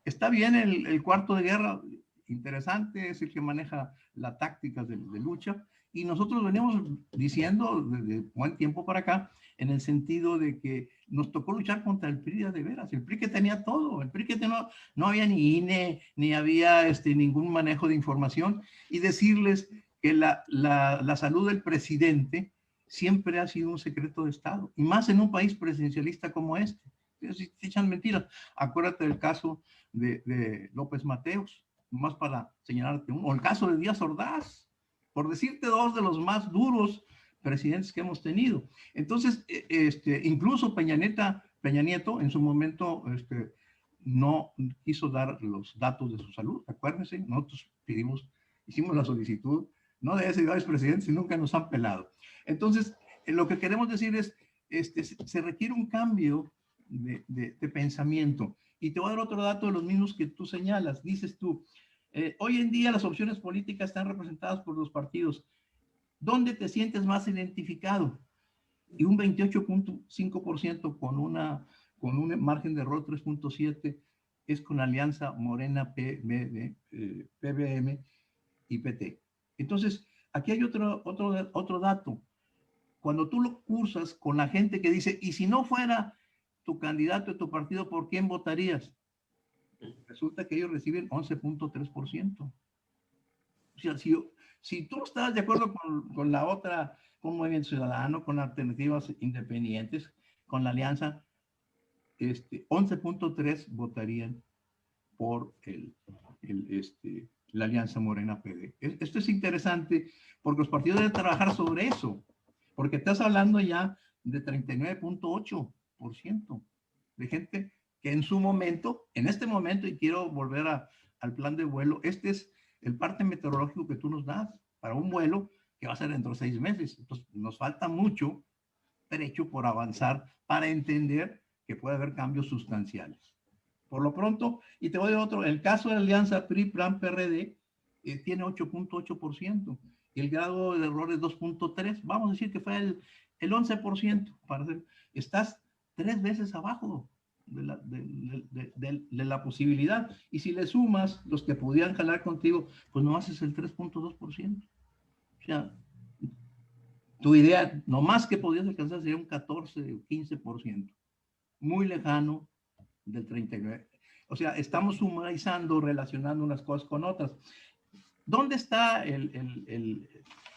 C: está bien el cuarto de guerra, interesante, es el que maneja la táctica de lucha, y nosotros venimos diciendo desde buen tiempo para acá, en el sentido de que nos tocó luchar contra el PRI de veras, el PRI que tenía todo, el PRI que no había ni INE, ni había ningún manejo de información, y decirles que la salud del presidente siempre ha sido un secreto de Estado, y más en un país presidencialista como este. Si te echan mentiras, acuérdate del caso de López Mateos, más para señalarte uno, o el caso de Díaz Ordaz, por decirte dos de los más duros presidentes que hemos tenido. Entonces, incluso Peña Nieto en su momento no quiso dar los datos de su salud. Acuérdense, nosotros hicimos la solicitud, no de ese expresidente, y nunca nos han pelado. Entonces, lo que queremos decir es, se requiere un cambio de pensamiento. Y te voy a dar otro dato de los mismos que tú señalas. Dices tú, hoy en día las opciones políticas están representadas por los partidos. ¿Dónde te sientes más identificado? Y un 28.5% con un margen de error 3.7 es con Alianza Morena, PBM y PT. Entonces, aquí hay otro dato. Cuando tú lo cursas con la gente que dice, y si no fuera tu candidato de tu partido, ¿por quién votarías? Resulta que ellos reciben 11.3%. O sea, si tú estás de acuerdo con la otra, con Movimiento Ciudadano, con alternativas independientes, con la alianza, 11.3 votarían por la Alianza Morena PD. Esto es interesante porque los partidos deben trabajar sobre eso, porque estás hablando ya de 39.8% de gente que en su momento, en este momento, y quiero volver al plan de vuelo, este es el parte meteorológico que tú nos das para un vuelo que va a ser dentro de 6 meses. Entonces, nos falta mucho trecho por avanzar para entender que puede haber cambios sustanciales. Por lo pronto, y te voy a otro, el caso de la alianza PRI-PRAN-PRD tiene 8.8% y el grado de error es 2.3%. Vamos a decir que fue el 11%. Estás 3 veces abajo de la posibilidad. Y si le sumas los que podían jalar contigo, pues no haces el 3.2%. O sea, tu idea, no más que podías alcanzar sería un 14 o 15%. Muy lejano del 39%. O sea, estamos sumarizando, relacionando unas cosas con otras. ¿Dónde está el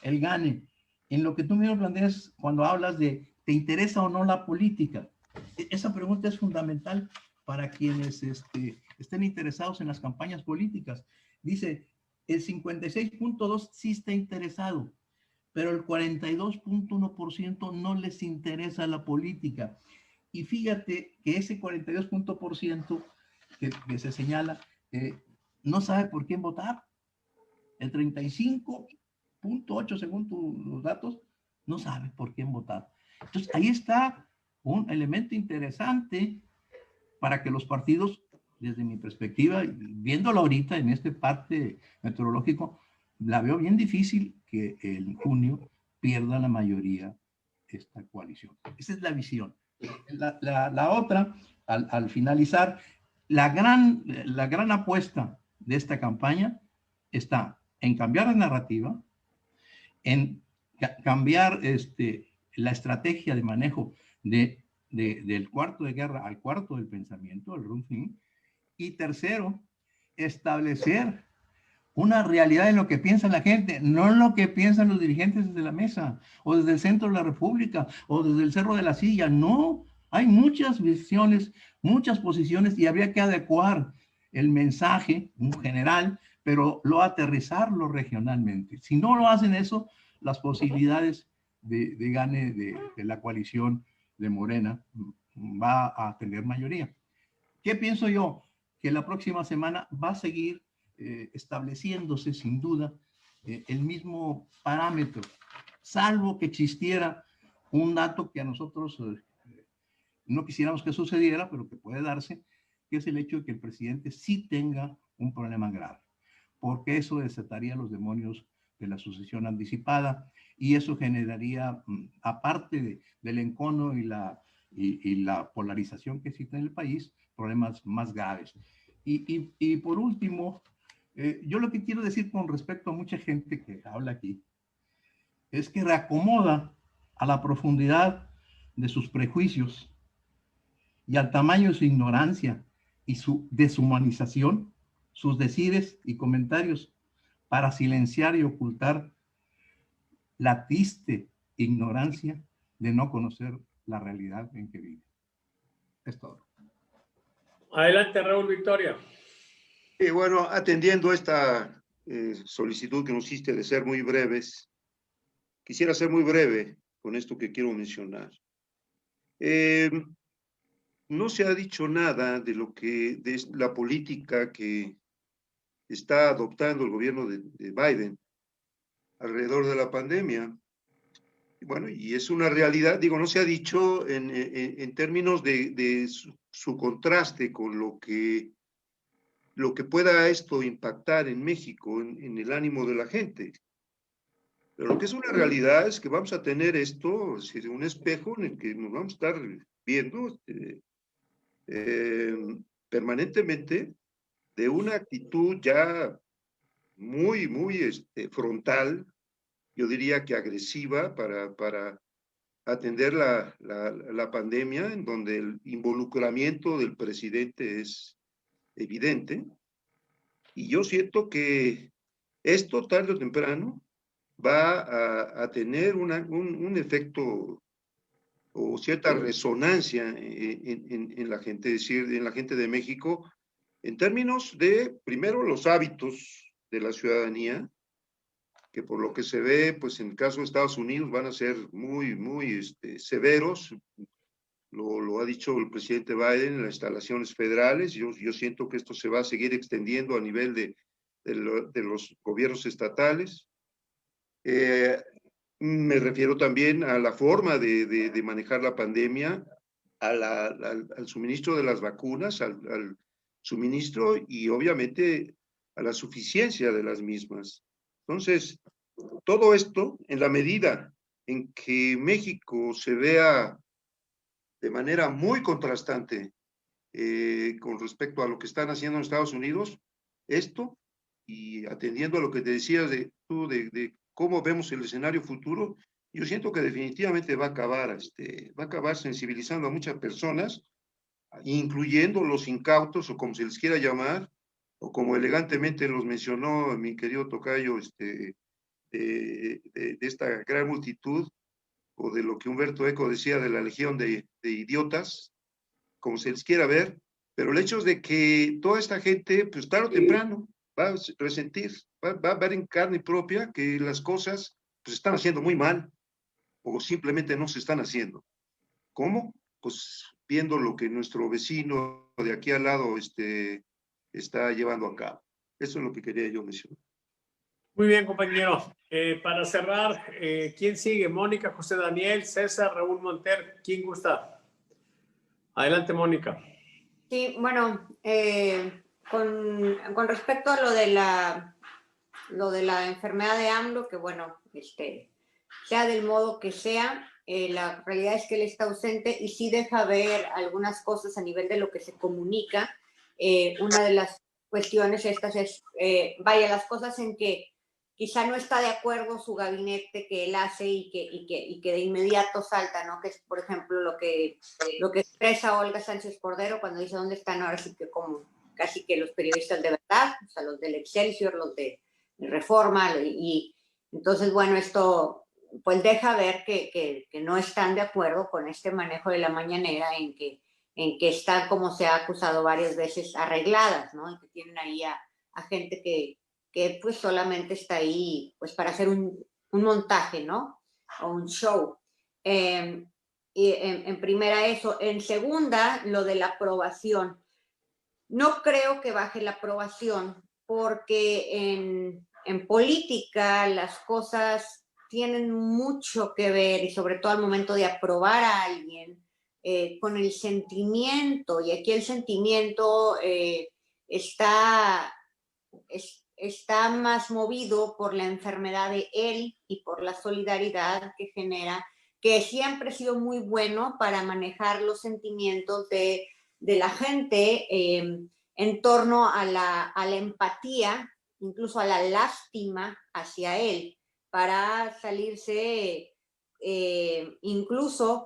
C: gane? En lo que tú mismo planteas cuando hablas de ¿te interesa o no la política? Esa pregunta es fundamental para quienes estén interesados en las campañas políticas. Dice, el 56.2% sí está interesado, pero el 42.1% no les interesa la política. Y fíjate que ese 42% que se señala no sabe por quién votar. El 35.8% según los datos no sabe por quién votar. Entonces ahí está un elemento interesante para que los partidos, desde mi perspectiva, viéndolo ahorita en este parte meteorológico, la veo bien difícil que en junio pierda la mayoría esta coalición. Esa es la visión. La otra, al finalizar, la gran apuesta de esta campaña está en cambiar la narrativa, en cambiar la estrategia de manejo del cuarto de guerra al cuarto del pensamiento, el Rumfing, y tercero, establecer una realidad en lo que piensa la gente, no en lo que piensan los dirigentes desde la mesa, o desde el centro de la República, o desde el Cerro de la Silla. No, hay muchas visiones, muchas posiciones, y habría que adecuar el mensaje, un general, pero aterrizarlo regionalmente. Si no lo hacen eso, las posibilidades de gane de la coalición de Morena va a tener mayoría. ¿Qué pienso yo? Que la próxima semana va a seguir estableciéndose sin duda el mismo parámetro, salvo que existiera un dato que a nosotros no quisiéramos que sucediera, pero que puede darse, que es el hecho de que el presidente sí tenga un problema grave, porque eso desataría los demonios de la sucesión anticipada y eso generaría, aparte del encono y la polarización que existe en el país, problemas más graves. Y por último, yo lo que quiero decir con respecto a mucha gente que habla aquí, es que reacomoda a la profundidad de sus prejuicios y al tamaño de su ignorancia y su deshumanización, sus decires y comentarios para silenciar y ocultar la triste ignorancia de no conocer la realidad en que vive. Es todo.
A: Adelante, Raúl Victoria.
B: Bueno, atendiendo esta solicitud que nos hiciste de ser muy breves, quisiera ser muy breve con esto que quiero mencionar. No se ha dicho nada de la política que está adoptando el gobierno de Biden alrededor de la pandemia. Bueno, y es una realidad, digo, no se ha dicho en términos de su contraste con lo que pueda esto impactar en México, en el ánimo de la gente. Pero lo que es una realidad es que vamos a tener esto, es decir, un espejo en el que nos vamos a estar viendo permanentemente de una actitud ya muy, muy frontal, yo diría que agresiva para atender la pandemia, en donde el involucramiento del presidente es evidente. Y yo siento que esto tarde o temprano va a tener un efecto o cierta resonancia en la gente, es decir, en la gente de México, en términos de, primero, los hábitos de la ciudadanía, que por lo que se ve, pues en el caso de Estados Unidos van a ser muy, muy severos. Lo ha dicho el presidente Biden en las instalaciones federales. Yo siento que esto se va a seguir extendiendo a nivel de los gobiernos estatales. Me refiero también a la forma de manejar la pandemia, al suministro de las vacunas, al suministro y obviamente a la suficiencia de las mismas. Entonces, todo esto, en la medida en que México se vea de manera muy contrastante con respecto a lo que están haciendo en Estados Unidos, esto, y atendiendo a lo que te decías de cómo vemos el escenario futuro, yo siento que definitivamente va a acabar sensibilizando a muchas personas, incluyendo los incautos, o como se les quiera llamar, o como elegantemente los mencionó mi querido tocayo, de esta gran multitud, o de lo que Humberto Eco decía de la legión de idiotas, como se les quiera ver, pero el hecho es de que toda esta gente, pues tarde o temprano, va a resentir, va a ver en carne propia que las cosas pues están haciendo muy mal, o simplemente no se están haciendo. ¿Cómo? Pues viendo lo que nuestro vecino de aquí al lado está llevando a cabo. Eso es lo que quería yo mencionar.
A: Muy bien, compañero. Para cerrar, ¿quién sigue? Mónica, José Daniel, César, Raúl Monter. ¿Quién gusta? Adelante, Mónica.
D: Sí, bueno, con respecto a lo de la enfermedad de AMLO, que bueno, sea del modo que sea, la realidad es que él está ausente y sí deja ver algunas cosas a nivel de lo que se comunica. Una de las cuestiones estas es, las cosas en que quizá no está de acuerdo su gabinete que él hace y que de inmediato salta, ¿no? Que es, por ejemplo, lo que expresa Olga Sánchez Cordero cuando dice dónde están ahora sí que como casi que los periodistas de verdad, o sea, los del Excelsior, los de Reforma, y entonces, bueno, esto pues deja ver que no están de acuerdo con este manejo de la mañanera en que están, como se ha acusado varias veces, arregladas, ¿no? Y que tienen ahí a gente que pues solamente está ahí pues para hacer un montaje, ¿no? O un show. Y en primera eso. En segunda, lo de la aprobación. No creo que baje la aprobación porque en política las cosas tienen mucho que ver, y sobre todo al momento de aprobar a alguien, con el sentimiento. Y aquí el sentimiento está más movido por la enfermedad de él y por la solidaridad que genera, que siempre ha sido muy bueno para manejar los sentimientos de la gente en torno a la empatía, incluso a la lástima hacia él, para salirse incluso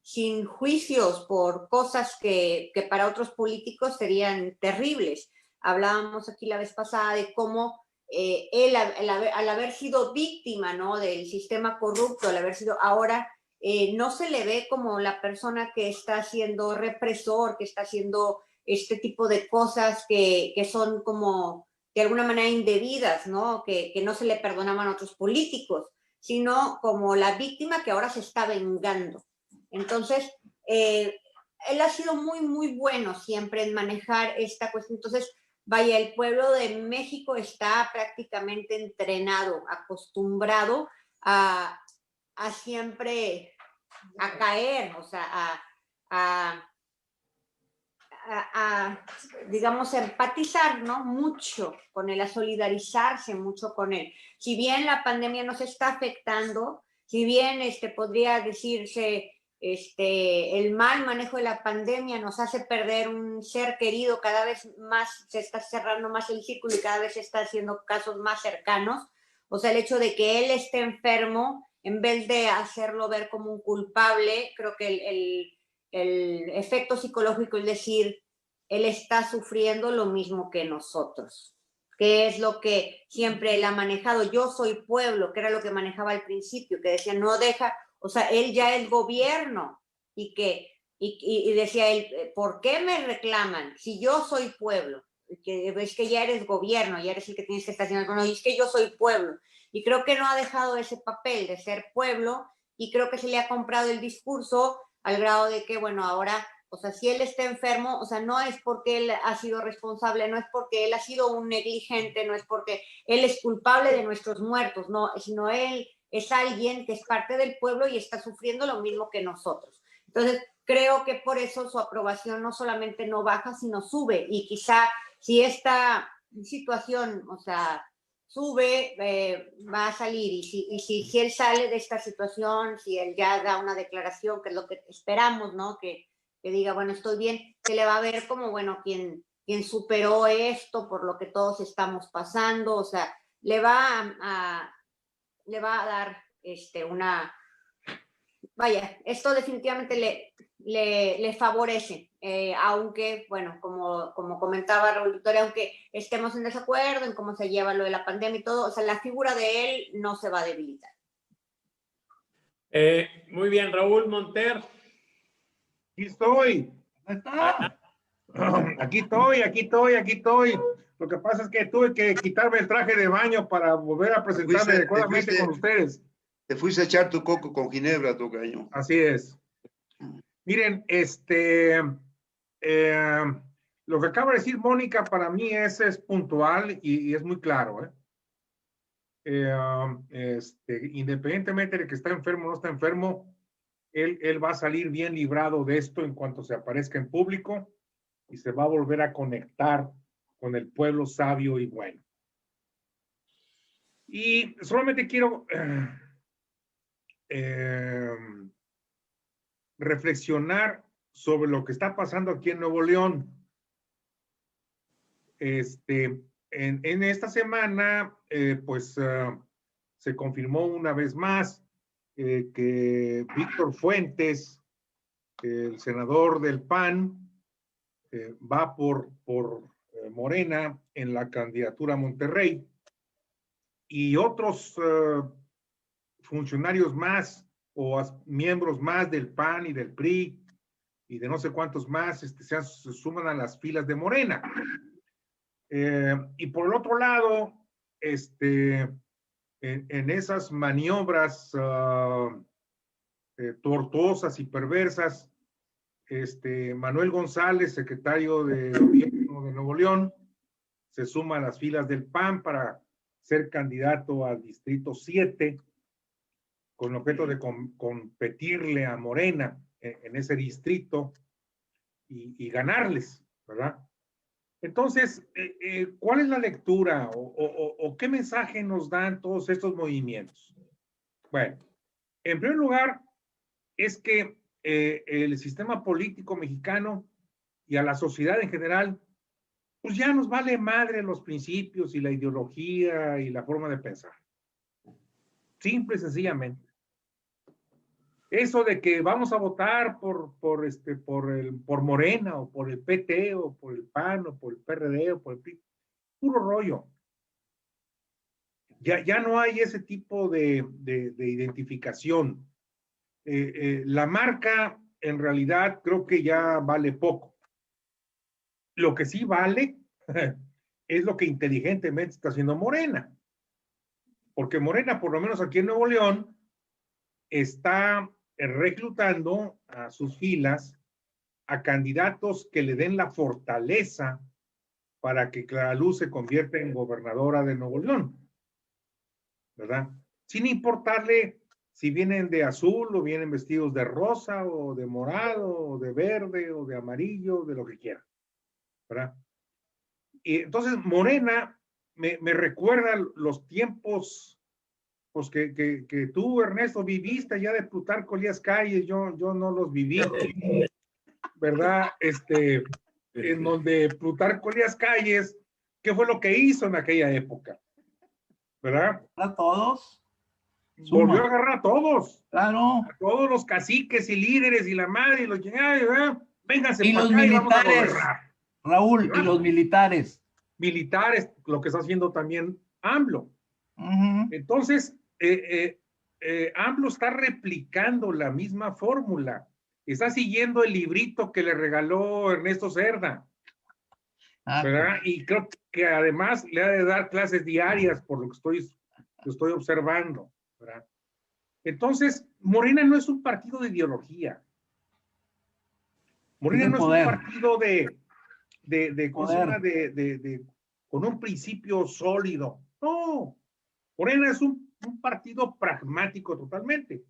D: sin juicios por cosas que para otros políticos serían terribles. Hablábamos aquí la vez pasada de cómo él, al haber sido víctima, ¿no?, del sistema corrupto, al haber sido ahora, no se le ve como la persona que está siendo represor, que está haciendo este tipo de cosas que son como de alguna manera indebidas, ¿no?, que no se le perdonaban a otros políticos, sino como la víctima que ahora se está vengando. Entonces, él ha sido muy, muy bueno siempre en manejar esta cuestión. Entonces, el pueblo de México está prácticamente entrenado, acostumbrado a siempre a caer, o sea, digamos, empatizar, ¿no?, mucho con él, a solidarizarse mucho con él. Si bien la pandemia nos está afectando, si bien podría decirse el mal manejo de la pandemia nos hace perder un ser querido, cada vez más se está cerrando más el círculo y cada vez se está haciendo casos más cercanos. O sea, el hecho de que él esté enfermo, en vez de hacerlo ver como un culpable, creo que el efecto psicológico es decir, él está sufriendo lo mismo que nosotros, que es lo que siempre él ha manejado. Yo soy pueblo, que era lo que manejaba al principio, que decía, no deja, o sea, él ya es gobierno, y decía él, ¿por qué me reclaman si yo soy pueblo? Que es que ya eres gobierno, ya eres el que tienes que estar haciendo, no, y es que yo soy pueblo. Y creo que no ha dejado ese papel de ser pueblo, y creo que se le ha comprado el discurso al grado de que, bueno, ahora, o sea, si él está enfermo, o sea, no es porque él ha sido responsable, no es porque él ha sido un negligente, no es porque él es culpable de nuestros muertos, no, sino él es alguien que es parte del pueblo y está sufriendo lo mismo que nosotros. Entonces, creo que por eso su aprobación no solamente no baja, sino sube, y quizá si esta situación, o sea, sube, va a salir, y si él sale de esta situación, si él ya da una declaración, que es lo que esperamos, ¿no?, que diga, bueno, estoy bien, se le va a ver como, bueno, quien superó esto por lo que todos estamos pasando, o sea, le va a dar esto definitivamente le favorece, aunque, bueno, como comentaba Raúl Victoria, aunque estemos en desacuerdo en cómo se lleva lo de la pandemia y todo, o sea, la figura de él no se va a debilitar.
A: Muy bien, Raúl Monter.
G: Aquí estoy. Aquí estoy. Lo que pasa es que tuve que quitarme el traje de baño para volver a presentarme adecuadamente con ustedes.
B: Te fuiste a echar tu coco con ginebra, tocayo.
G: Así es. Miren, lo que acaba de decir Mónica para mí es puntual y es muy claro. Independientemente de que está enfermo o no está enfermo, él va a salir bien librado de esto en cuanto se aparezca en público y se va a volver a conectar con el pueblo sabio y bueno. Y solamente quiero reflexionar sobre lo que está pasando aquí en Nuevo León. En esta semana, se confirmó una vez más que Víctor Fuentes, el senador del PAN, va por Morena en la candidatura a Monterrey, y otros funcionarios más o miembros más del PAN y del PRI y de no sé cuántos más se suman a las filas de Morena. Y por el otro lado, en esas maniobras tortuosas y perversas, Manuel González, secretario de Gobierno de Nuevo León, se suma a las filas del PAN para ser candidato al Distrito 7, con el objeto de competirle a Morena en ese distrito y ganarles, ¿verdad? Entonces, ¿cuál es la lectura o qué mensaje nos dan todos estos movimientos? Bueno, en primer lugar, es que el sistema político mexicano y a la sociedad en general, pues ya nos vale madre los principios y la ideología y la forma de pensar. Simple y sencillamente. Eso de que vamos a votar por Morena o por el PT o por el PAN o por el PRD o por el PRI, puro rollo. Ya no hay ese tipo de identificación. La marca en realidad creo que ya vale poco. Lo que sí vale es lo que inteligentemente está haciendo Morena. Porque Morena, por lo menos aquí en Nuevo León, está reclutando a sus filas a candidatos que le den la fortaleza para que Clara Luz se convierta en gobernadora de Nuevo León, ¿verdad? Sin importarle si vienen de azul o vienen vestidos de rosa o de morado o de verde o de amarillo, de lo que quieran, ¿verdad? Y entonces Morena me recuerda los tiempos pues que tú, Ernesto, viviste ya de Plutarco Elías Calles. Yo no los viví, ¿verdad? En donde Plutarco Elías Calles, ¿qué fue lo que hizo en aquella época? ¿Verdad?
C: ¿A todos?
G: Volvió a agarrar a todos.
C: Claro.
G: A todos los caciques y líderes y la madre y los chingados, ¿verdad? Vénganse
C: Y
G: para
C: los
G: acá y vamos a
C: militares,
G: gobernar.
C: Raúl,
G: ¿verdad?
C: y los militares.
G: Militares, lo que está haciendo también AMLO. Entonces, AMLO está replicando la misma fórmula. Está siguiendo el librito que le regaló Ernesto Cerda, ¿verdad? Y creo que además le ha de dar clases diarias por lo que estoy observando, ¿verdad? Entonces, Morena no es un partido de ideología. Morena no es un partido con un principio sólido. No. Morena es un partido pragmático totalmente.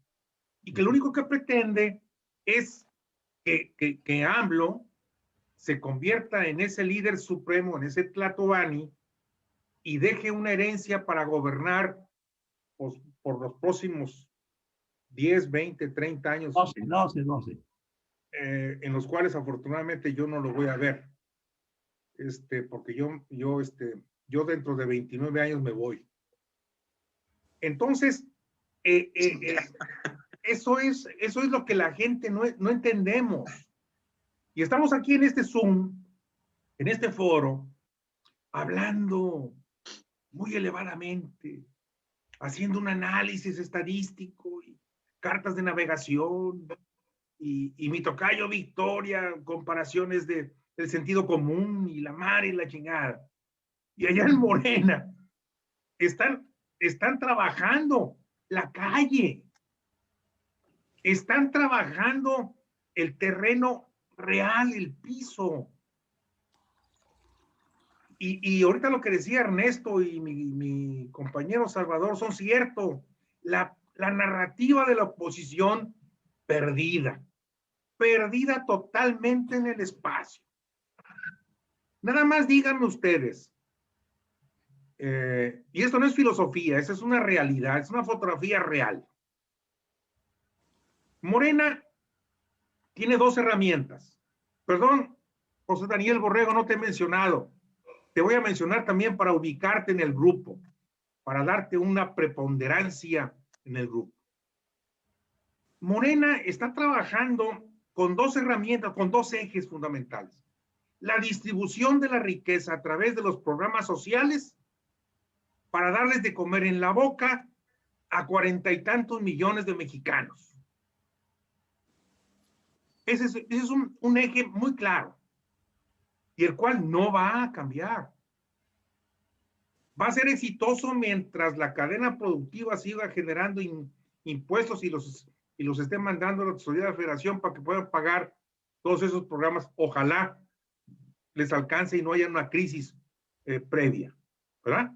G: Y que lo único que pretende es que AMLO se convierta en ese líder supremo, en ese Tlatoani, y deje una herencia para gobernar pues, por los próximos 10, 20, 30 años.
C: 12.
G: En los cuales afortunadamente yo no lo voy a ver. Porque yo dentro de 29 años me voy. Entonces, eso es lo que la gente no entendemos. Y estamos aquí en este Zoom, en este foro, hablando muy elevadamente, haciendo un análisis estadístico y cartas de navegación y mi tocayo Victoria, comparaciones del sentido común y la mar y la chingada. Y allá en Morena están trabajando la calle, están trabajando el terreno real, el piso. Y ahorita lo que decía Ernesto y mi compañero Salvador son cierto. La narrativa de la oposición perdida totalmente en el espacio. Nada más díganme ustedes, y esto no es filosofía, esa es una realidad, es una fotografía real. Morena tiene dos herramientas. Perdón, José Daniel Borrego, no te he mencionado. Te voy a mencionar también para ubicarte en el grupo, para darte una preponderancia en el grupo. Morena está trabajando con dos herramientas, con dos ejes fundamentales. La distribución de la riqueza a través de los programas sociales para darles de comer en la boca a 40 y tantos millones de mexicanos. Ese es un eje muy claro y el cual no va a cambiar. Va a ser exitoso mientras la cadena productiva siga generando impuestos y los esté mandando a la Tesorería de la Federación para que puedan pagar todos esos programas. Ojalá les alcance y no haya una crisis previa, ¿verdad?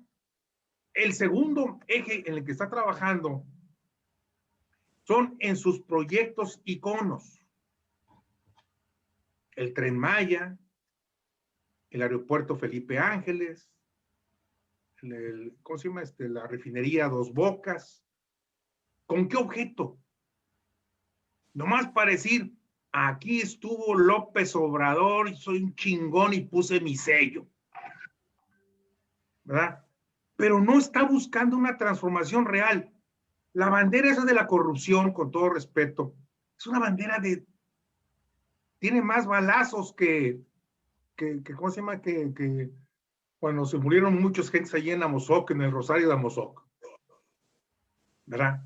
G: El segundo eje en el que está trabajando son en sus proyectos iconos. El Tren Maya, el Aeropuerto Felipe Ángeles, ¿cómo se llama? La refinería Dos Bocas. ¿Con qué objeto? Nomás para decir, aquí estuvo López Obrador y soy un chingón y puse mi sello, ¿verdad? Pero no está buscando una transformación real. La bandera esa de la corrupción, con todo respeto, es una bandera tiene más balazos que ¿cómo se llama? Bueno, se murieron muchos gentes allí en Amozoc, en el Rosario de Amozoc, ¿verdad?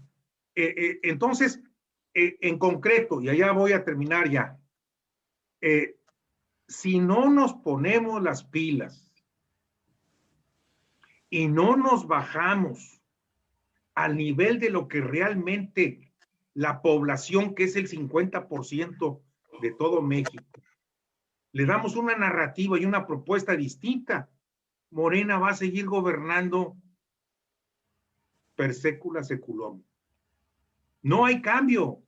G: Entonces, en concreto, y allá voy a terminar ya, si no nos ponemos las pilas y no nos bajamos al nivel de lo que realmente la población, que es el 50% de todo México, le damos una narrativa y una propuesta distinta, Morena va a seguir gobernando per secula seculum. No hay cambio,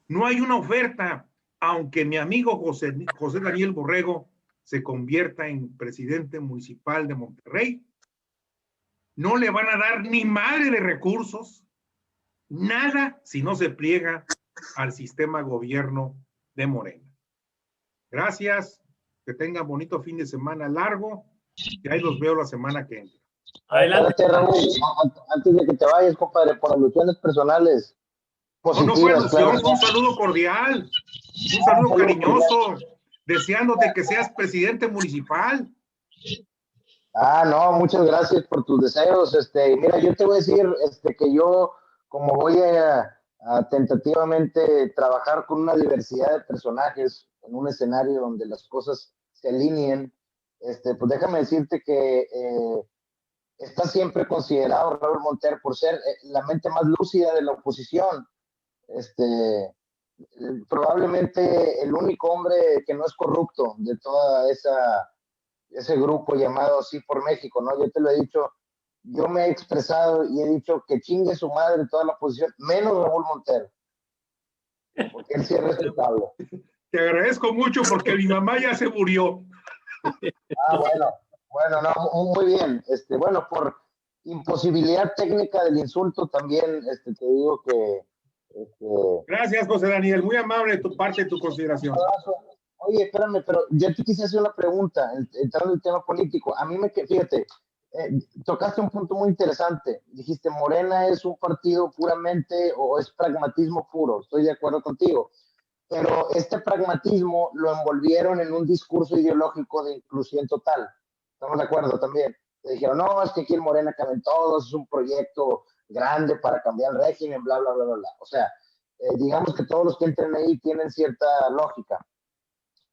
G: no hay una oferta, aunque mi amigo José Daniel Borrego se convierta en presidente municipal de Monterrey, no le van a dar ni madre de recursos, nada si no se pliega al sistema gobierno de Morena. Gracias, que tengan bonito fin de semana largo y ahí los veo la semana que entra.
A: Adelante.
H: Espérate, Raúl, antes de que te vayas, compadre, por alusiones personales positivas.
G: No fue alusión,
H: claro.
G: fue un saludo cordial, un saludo cariñoso, deseándote que seas presidente municipal.
H: Ah, no, muchas gracias por tus deseos. Mira, yo te voy a decir que yo, como voy a tentativamente trabajar con una diversidad de personajes en un escenario donde las cosas se alineen, pues déjame decirte que está siempre considerado Raúl Monter por ser la mente más lúcida de la oposición. Probablemente el único hombre que no es corrupto de toda ese grupo llamado Sí por México, ¿no? Yo te lo he dicho, yo me he expresado y he dicho que chingue su madre toda la oposición, menos Raúl Monter, porque él sí es respetable.
G: Te agradezco mucho porque mi mamá ya se murió.
H: Ah, bueno, no, muy bien. Bueno, por imposibilidad técnica del insulto también te digo que...
G: Gracias, José Daniel, muy amable de tu parte, de tu consideración.
H: Oye, espérame, pero yo te quise hacer una pregunta, entrando en el tema político. A mí fíjate, tocaste un punto muy interesante. Dijiste, Morena es un partido puramente o es pragmatismo puro. Estoy de acuerdo contigo. Pero este pragmatismo lo envolvieron en un discurso ideológico de inclusión total. ¿Estamos de acuerdo también? Te dijeron, no, es que aquí en Morena caben todos, es un proyecto grande para cambiar el régimen, bla, bla, bla, bla, bla. O sea, digamos que todos los que entren ahí tienen cierta lógica.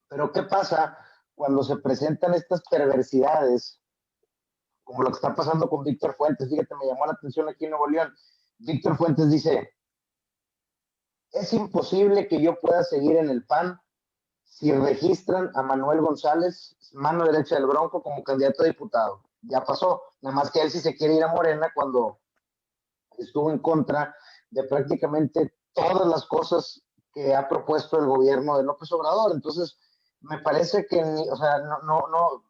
H: Pero ¿qué pasa cuando se presentan estas perversidades, como lo que está pasando con Víctor Fuentes? Fíjate, me llamó la atención aquí en Nuevo León. Víctor Fuentes dice, es imposible que yo pueda seguir en el PAN si registran a Manuel González, mano derecha del Bronco, como candidato a diputado. Ya pasó, nada más que él sí se quiere ir a Morena cuando estuvo en contra de prácticamente todas las cosas que ha propuesto el gobierno de López Obrador. Entonces, me parece que, o sea, no,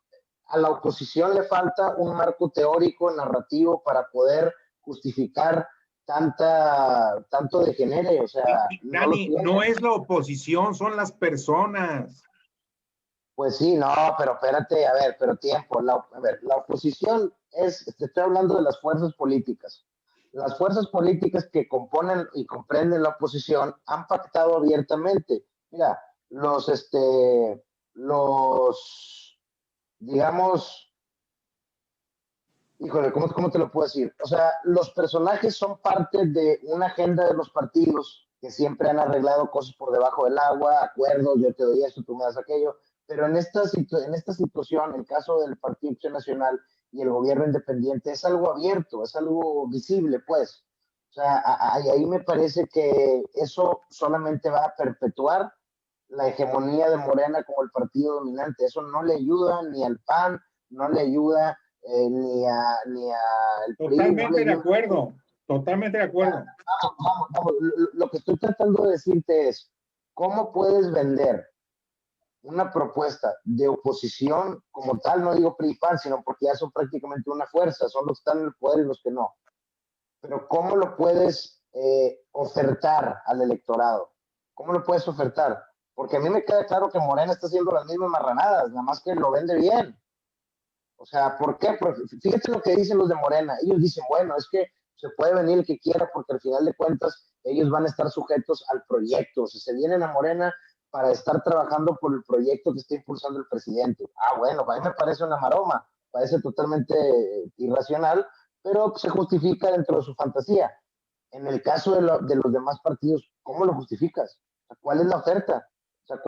H: a la oposición le falta un marco teórico, narrativo, para poder justificar tanto degenere, o sea,
G: Dani, no es la oposición, son las personas.
H: Pues sí, no, pero espérate, a ver, pero tiempo, la oposición te estoy hablando de las fuerzas políticas. Las fuerzas políticas que componen y comprenden la oposición han pactado abiertamente. Mira, digamos, híjole, ¿cómo te lo puedo decir? O sea, los personajes son parte de una agenda de los partidos que siempre han arreglado cosas por debajo del agua, acuerdos, yo te doy esto, tú me das aquello, pero en esta situación, el caso del Partido Acción Nacional y el gobierno independiente, es algo abierto, es algo visible, pues. O sea, ahí me parece que eso solamente va a perpetuar la hegemonía de Morena como el partido dominante. Eso no le ayuda ni al PAN, no le ayuda ni al PRI.
G: Totalmente de acuerdo, totalmente de acuerdo.
H: Vamos. Lo que estoy tratando de decirte es, ¿cómo puedes vender una propuesta de oposición como tal? No digo PRI y PAN, sino porque ya son prácticamente una fuerza, son los que están en el poder y los que no. Pero ¿cómo lo puedes ofertar al electorado? ¿Cómo lo puedes ofertar? Porque a mí me queda claro que Morena está haciendo las mismas marranadas, nada más que lo vende bien. O sea, ¿por qué? Porque fíjate lo que dicen los de Morena. Ellos dicen, bueno, es que se puede venir el que quiera porque al final de cuentas ellos van a estar sujetos al proyecto. O sea, se vienen a Morena para estar trabajando por el proyecto que está impulsando el presidente. Ah, bueno, a mí me parece una maroma, parece totalmente irracional, pero se justifica dentro de su fantasía. En el caso de los demás partidos, ¿cómo lo justificas? O sea, ¿cuál es la oferta? O sea,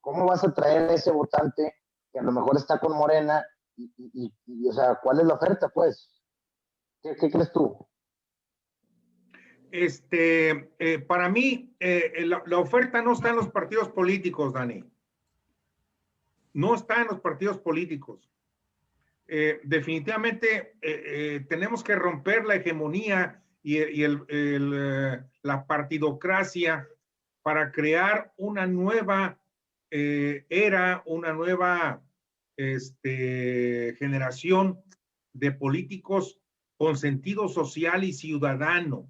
H: ¿cómo vas a traer a ese votante que a lo mejor está con Morena o sea, ¿cuál es la oferta, pues? ¿Qué crees tú?
G: Para mí, la oferta no está en los partidos políticos, Dani. No está en los partidos políticos. Definitivamente tenemos que romper la hegemonía y la partidocracia para crear una nueva era, una nueva generación de políticos con sentido social y ciudadano.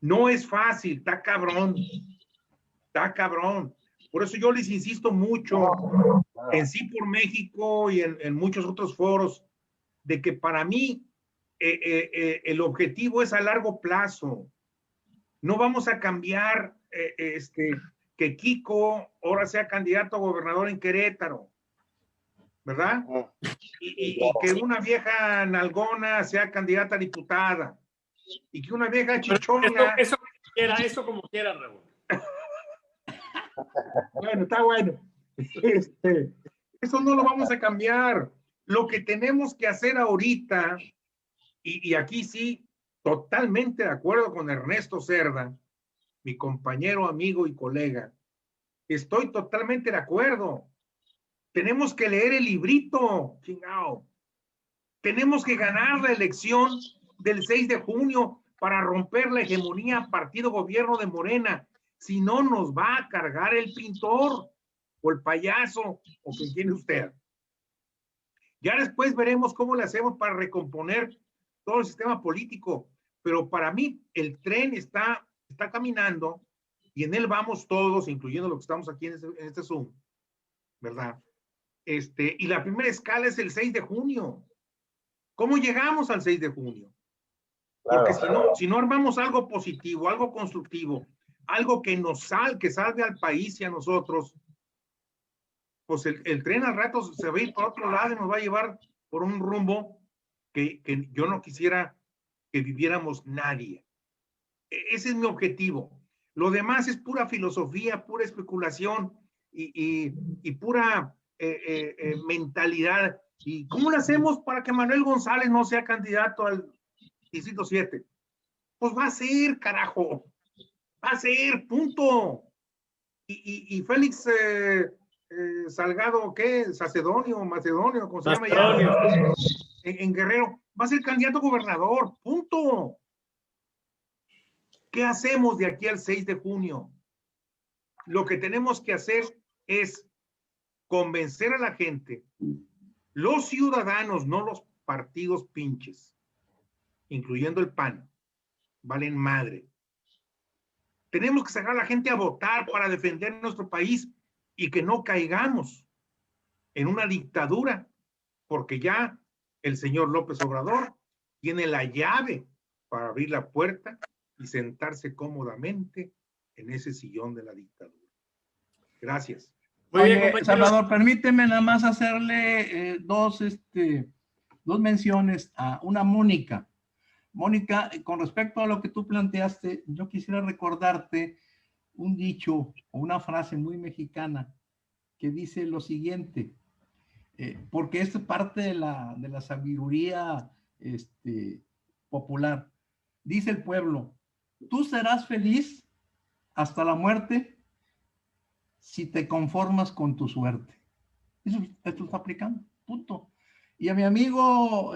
G: No es fácil, está cabrón. Por eso yo les insisto mucho en Sí por México y en muchos otros foros, de que para mí el objetivo es a largo plazo. No vamos a cambiar que Kiko ahora sea candidato a gobernador en Querétaro, ¿verdad? Y que una vieja nalgona sea candidata a diputada, y que una vieja chichona...
A: Eso como quiera, Raúl.
G: Bueno, está bueno. Eso no lo vamos a cambiar. Lo que tenemos que hacer ahorita, y aquí sí, totalmente de acuerdo con Ernesto Cerda, mi compañero, amigo y colega, estoy totalmente de acuerdo. Tenemos que leer el librito, chingao. Tenemos que ganar la elección del 6 de junio para romper la hegemonía partido-gobierno de Morena. Si no, nos va a cargar el pintor o el payaso o quien tiene usted. Ya después veremos cómo le hacemos para recomponer todo el sistema político. Pero para mí el tren está caminando y en él vamos todos, incluyendo los que estamos aquí en este Zoom, ¿verdad? Y la primera escala es el 6 de junio. ¿Cómo llegamos al 6 de junio? Porque si no armamos algo positivo, algo constructivo, algo que salve al país y a nosotros, pues el tren al rato se va a ir por otro lado y nos va a llevar por un rumbo que yo no quisiera que viviéramos nadie. Ese es mi objetivo. Lo demás es pura filosofía, pura especulación y pura mentalidad. ¿Y cómo lo hacemos para que Manuel González no sea candidato al Distrito 7? Pues va a ser, carajo. Va a ser, punto. Y Félix Salgado, ¿qué? Macedonio, ¿cómo se llama ya? En Guerrero, va a ser candidato a gobernador, punto. ¿Qué hacemos de aquí al 6 de junio? Lo que tenemos que hacer es convencer a la gente, los ciudadanos, no los partidos pinches, incluyendo el PAN, valen madre. Tenemos que sacar a la gente a votar para defender nuestro país y que no caigamos en una dictadura, porque ya el señor López Obrador tiene la llave para abrir la puerta y sentarse cómodamente en ese sillón de la dictadura. Gracias.
A: Muy bien,
C: Oye,
A: compañeros.
C: Salvador, permíteme nada más hacerle dos menciones a una Mónica. Mónica, con respecto a lo que tú planteaste, yo quisiera recordarte un dicho o una frase muy mexicana que dice lo siguiente, porque esto es parte de la sabiduría popular. Dice el pueblo, tú serás feliz hasta la muerte si te conformas con tu suerte. Esto está aplicando, punto. Y a mi amigo,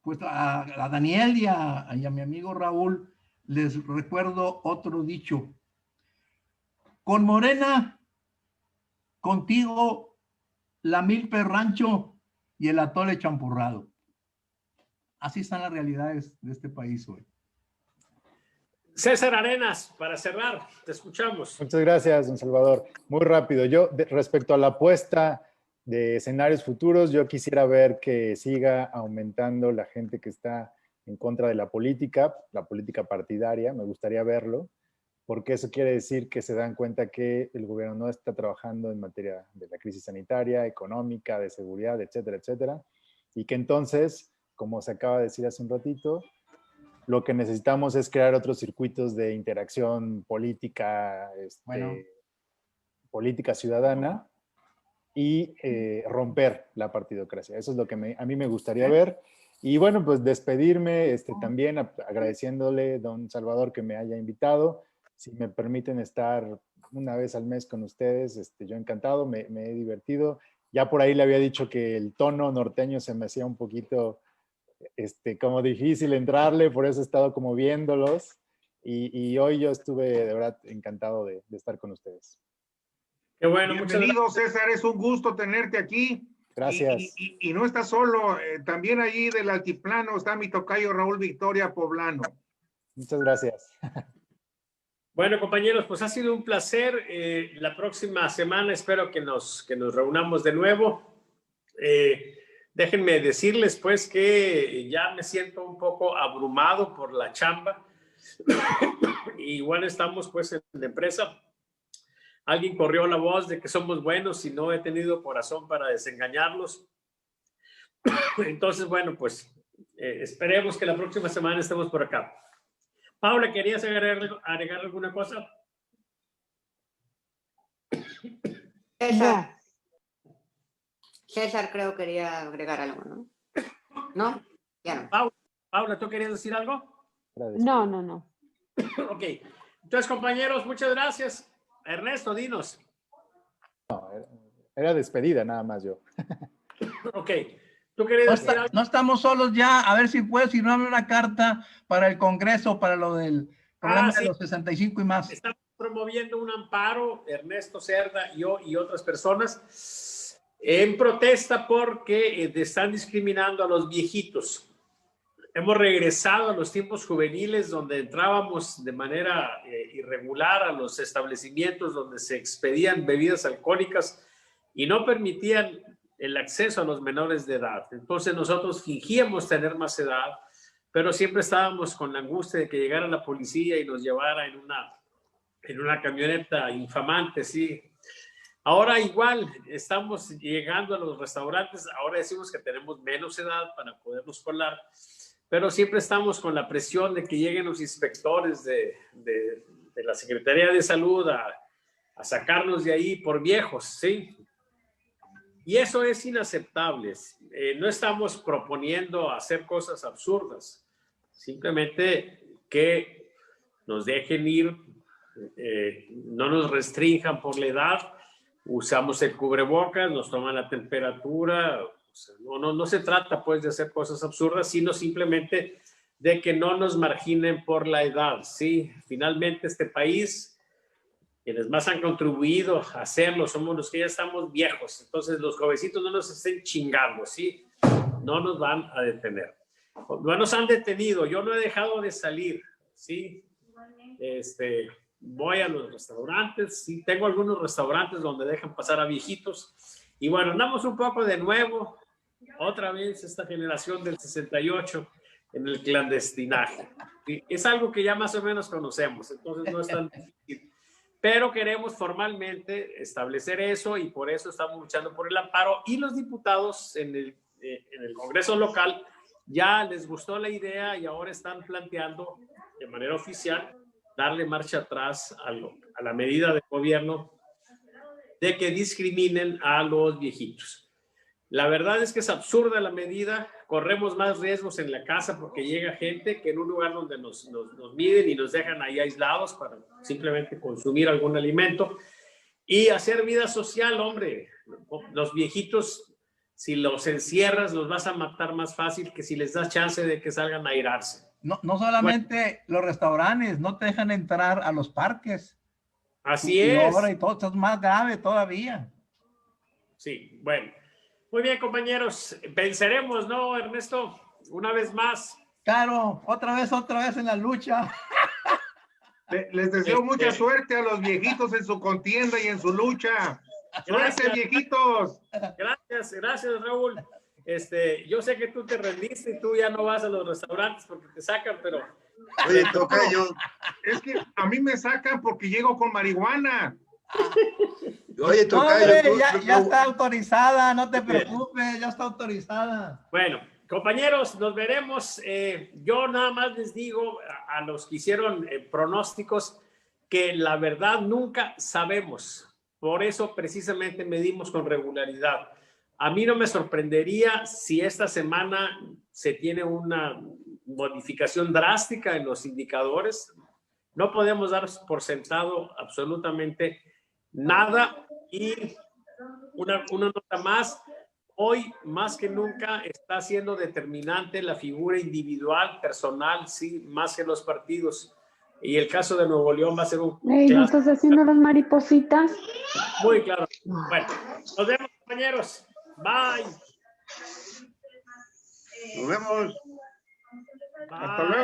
C: pues a Daniel y a mi amigo Raúl, les recuerdo otro dicho. Con Morena, contigo, la milpa rancho y el atole champurrado. Así están las realidades de este país hoy.
A: César Arenas, para cerrar, te escuchamos.
F: Muchas gracias, don Salvador. Muy rápido. Yo, respecto a la apuesta de escenarios futuros, yo quisiera ver que siga aumentando la gente que está en contra de la política partidaria. Me gustaría verlo, porque eso quiere decir que se dan cuenta que el gobierno no está trabajando en materia de la crisis sanitaria, económica, de seguridad, etcétera, etcétera. Y que entonces, como se acaba de decir hace un ratito, lo que necesitamos es crear otros circuitos de interacción política, política ciudadana y romper la partidocracia. Eso es lo que a mí me gustaría ver. Y bueno, pues despedirme también agradeciéndole, don Salvador, que me haya invitado. Si me permiten estar una vez al mes con ustedes, yo encantado, me he divertido. Ya por ahí le había dicho que el tono norteño se me hacía un poquito como difícil entrarle, por eso he estado como viéndolos y hoy yo estuve de verdad encantado de estar con ustedes.
A: Qué bueno,
G: bienvenido, César, es un gusto tenerte aquí.
F: Gracias.
G: Y no estás solo, también allí del altiplano está mi tocayo Raúl Victoria Poblano.
F: Muchas gracias.
A: Bueno, compañeros, pues ha sido un placer. La próxima semana espero que nos reunamos de nuevo. Déjenme decirles pues que ya me siento un poco abrumado por la chamba. Igual estamos pues en la empresa. Alguien corrió la voz de que somos buenos y no he tenido corazón para desengañarlos. Entonces, bueno, pues esperemos que la próxima semana estemos por acá. Paula, ¿querías agregar alguna cosa?
D: César creo quería agregar algo, ¿no? ¿No? Ya no.
A: Paula, ¿tú querías decir algo?
E: No.
A: Ok. Entonces, compañeros, muchas gracias. Ernesto, dinos.
F: No, era despedida nada más yo.
A: Ok. ¿Tú querías decir algo?
C: No estamos solos ya. A ver si puedes firmarme una carta para el Congreso, para lo del programa de los 65 y más.
A: Estamos promoviendo un amparo, Ernesto Cerda, yo y otras personas, en protesta porque están discriminando a los viejitos. Hemos regresado a los tiempos juveniles donde entrábamos de manera irregular a los establecimientos donde se expedían bebidas alcohólicas y no permitían el acceso a los menores de edad. Entonces nosotros fingíamos tener más edad, pero siempre estábamos con la angustia de que llegara la policía y nos llevara en una camioneta infamante, sí. Ahora igual estamos llegando a los restaurantes, ahora decimos que tenemos menos edad para podernos colar, pero siempre estamos con la presión de que lleguen los inspectores de la Secretaría de Salud a sacarnos de ahí por viejos, ¿sí? Y eso es inaceptable. No estamos proponiendo hacer cosas absurdas, simplemente que nos dejen ir, no nos restrinjan por la edad, usamos el cubrebocas, nos toman la temperatura. O sea, no se trata pues de hacer cosas absurdas, sino simplemente de que no nos marginen por la edad, ¿sí? Finalmente este país, quienes más han contribuido a hacerlo, somos los que ya estamos viejos, entonces los jovencitos no nos estén chingando, ¿sí? No nos van a detener. No nos han detenido, yo no he dejado de salir, ¿sí? Voy a los restaurantes, sí, tengo algunos restaurantes donde dejan pasar a viejitos, y bueno, andamos un poco de nuevo, otra vez esta generación del 68 en el clandestinaje. ¿Sí? Es algo que ya más o menos conocemos, entonces no es tan difícil. Pero queremos formalmente establecer eso y por eso estamos luchando por el amparo. Y los diputados en el Congreso local ya les gustó la idea y ahora están planteando de manera oficial darle marcha atrás a la medida del gobierno de que discriminen a los viejitos. La verdad es que es absurda la medida, corremos más riesgos en la casa porque llega gente que en un lugar donde nos miden y nos dejan ahí aislados para simplemente consumir algún alimento y hacer vida social, hombre. Los viejitos, si los encierras, los vas a matar más fácil que si les das chance de que salgan a airarse.
C: No solamente los restaurantes, no te dejan entrar a los parques.
A: Así es.
C: Ahora y todo, esto es más grave todavía.
A: Sí, bueno. Muy bien, compañeros. Venceremos, ¿no, Ernesto? Una vez más.
C: Claro, otra vez en la lucha.
G: Les deseo mucha suerte a los viejitos en su contienda y en su lucha. ¡Suerte, viejitos!
A: Gracias, Raúl. Yo sé que tú te rendiste y tú ya no vas a los restaurantes porque te sacan, pero...
B: Oye, tocayo.
G: Es que a mí me sacan porque llego con marihuana.
B: Oye, tocayo.
C: Ya está autorizada, no te preocupes, ya está autorizada.
A: Bueno, compañeros, nos veremos. Yo nada más les digo a los que hicieron pronósticos que la verdad nunca sabemos. Por eso precisamente medimos con regularidad. A mí no me sorprendería si esta semana se tiene una modificación drástica en los indicadores. No podemos dar por sentado absolutamente nada. Y una nota más, hoy más que nunca está siendo determinante la figura individual, personal, sí, más que los partidos. Y el caso de Nuevo León va a ser un...
E: ¿No estás haciendo las maripositas?
A: Muy claro. Bueno, nos vemos, compañeros. Bye.
B: Nos vemos.
A: Bye.
G: Hasta luego.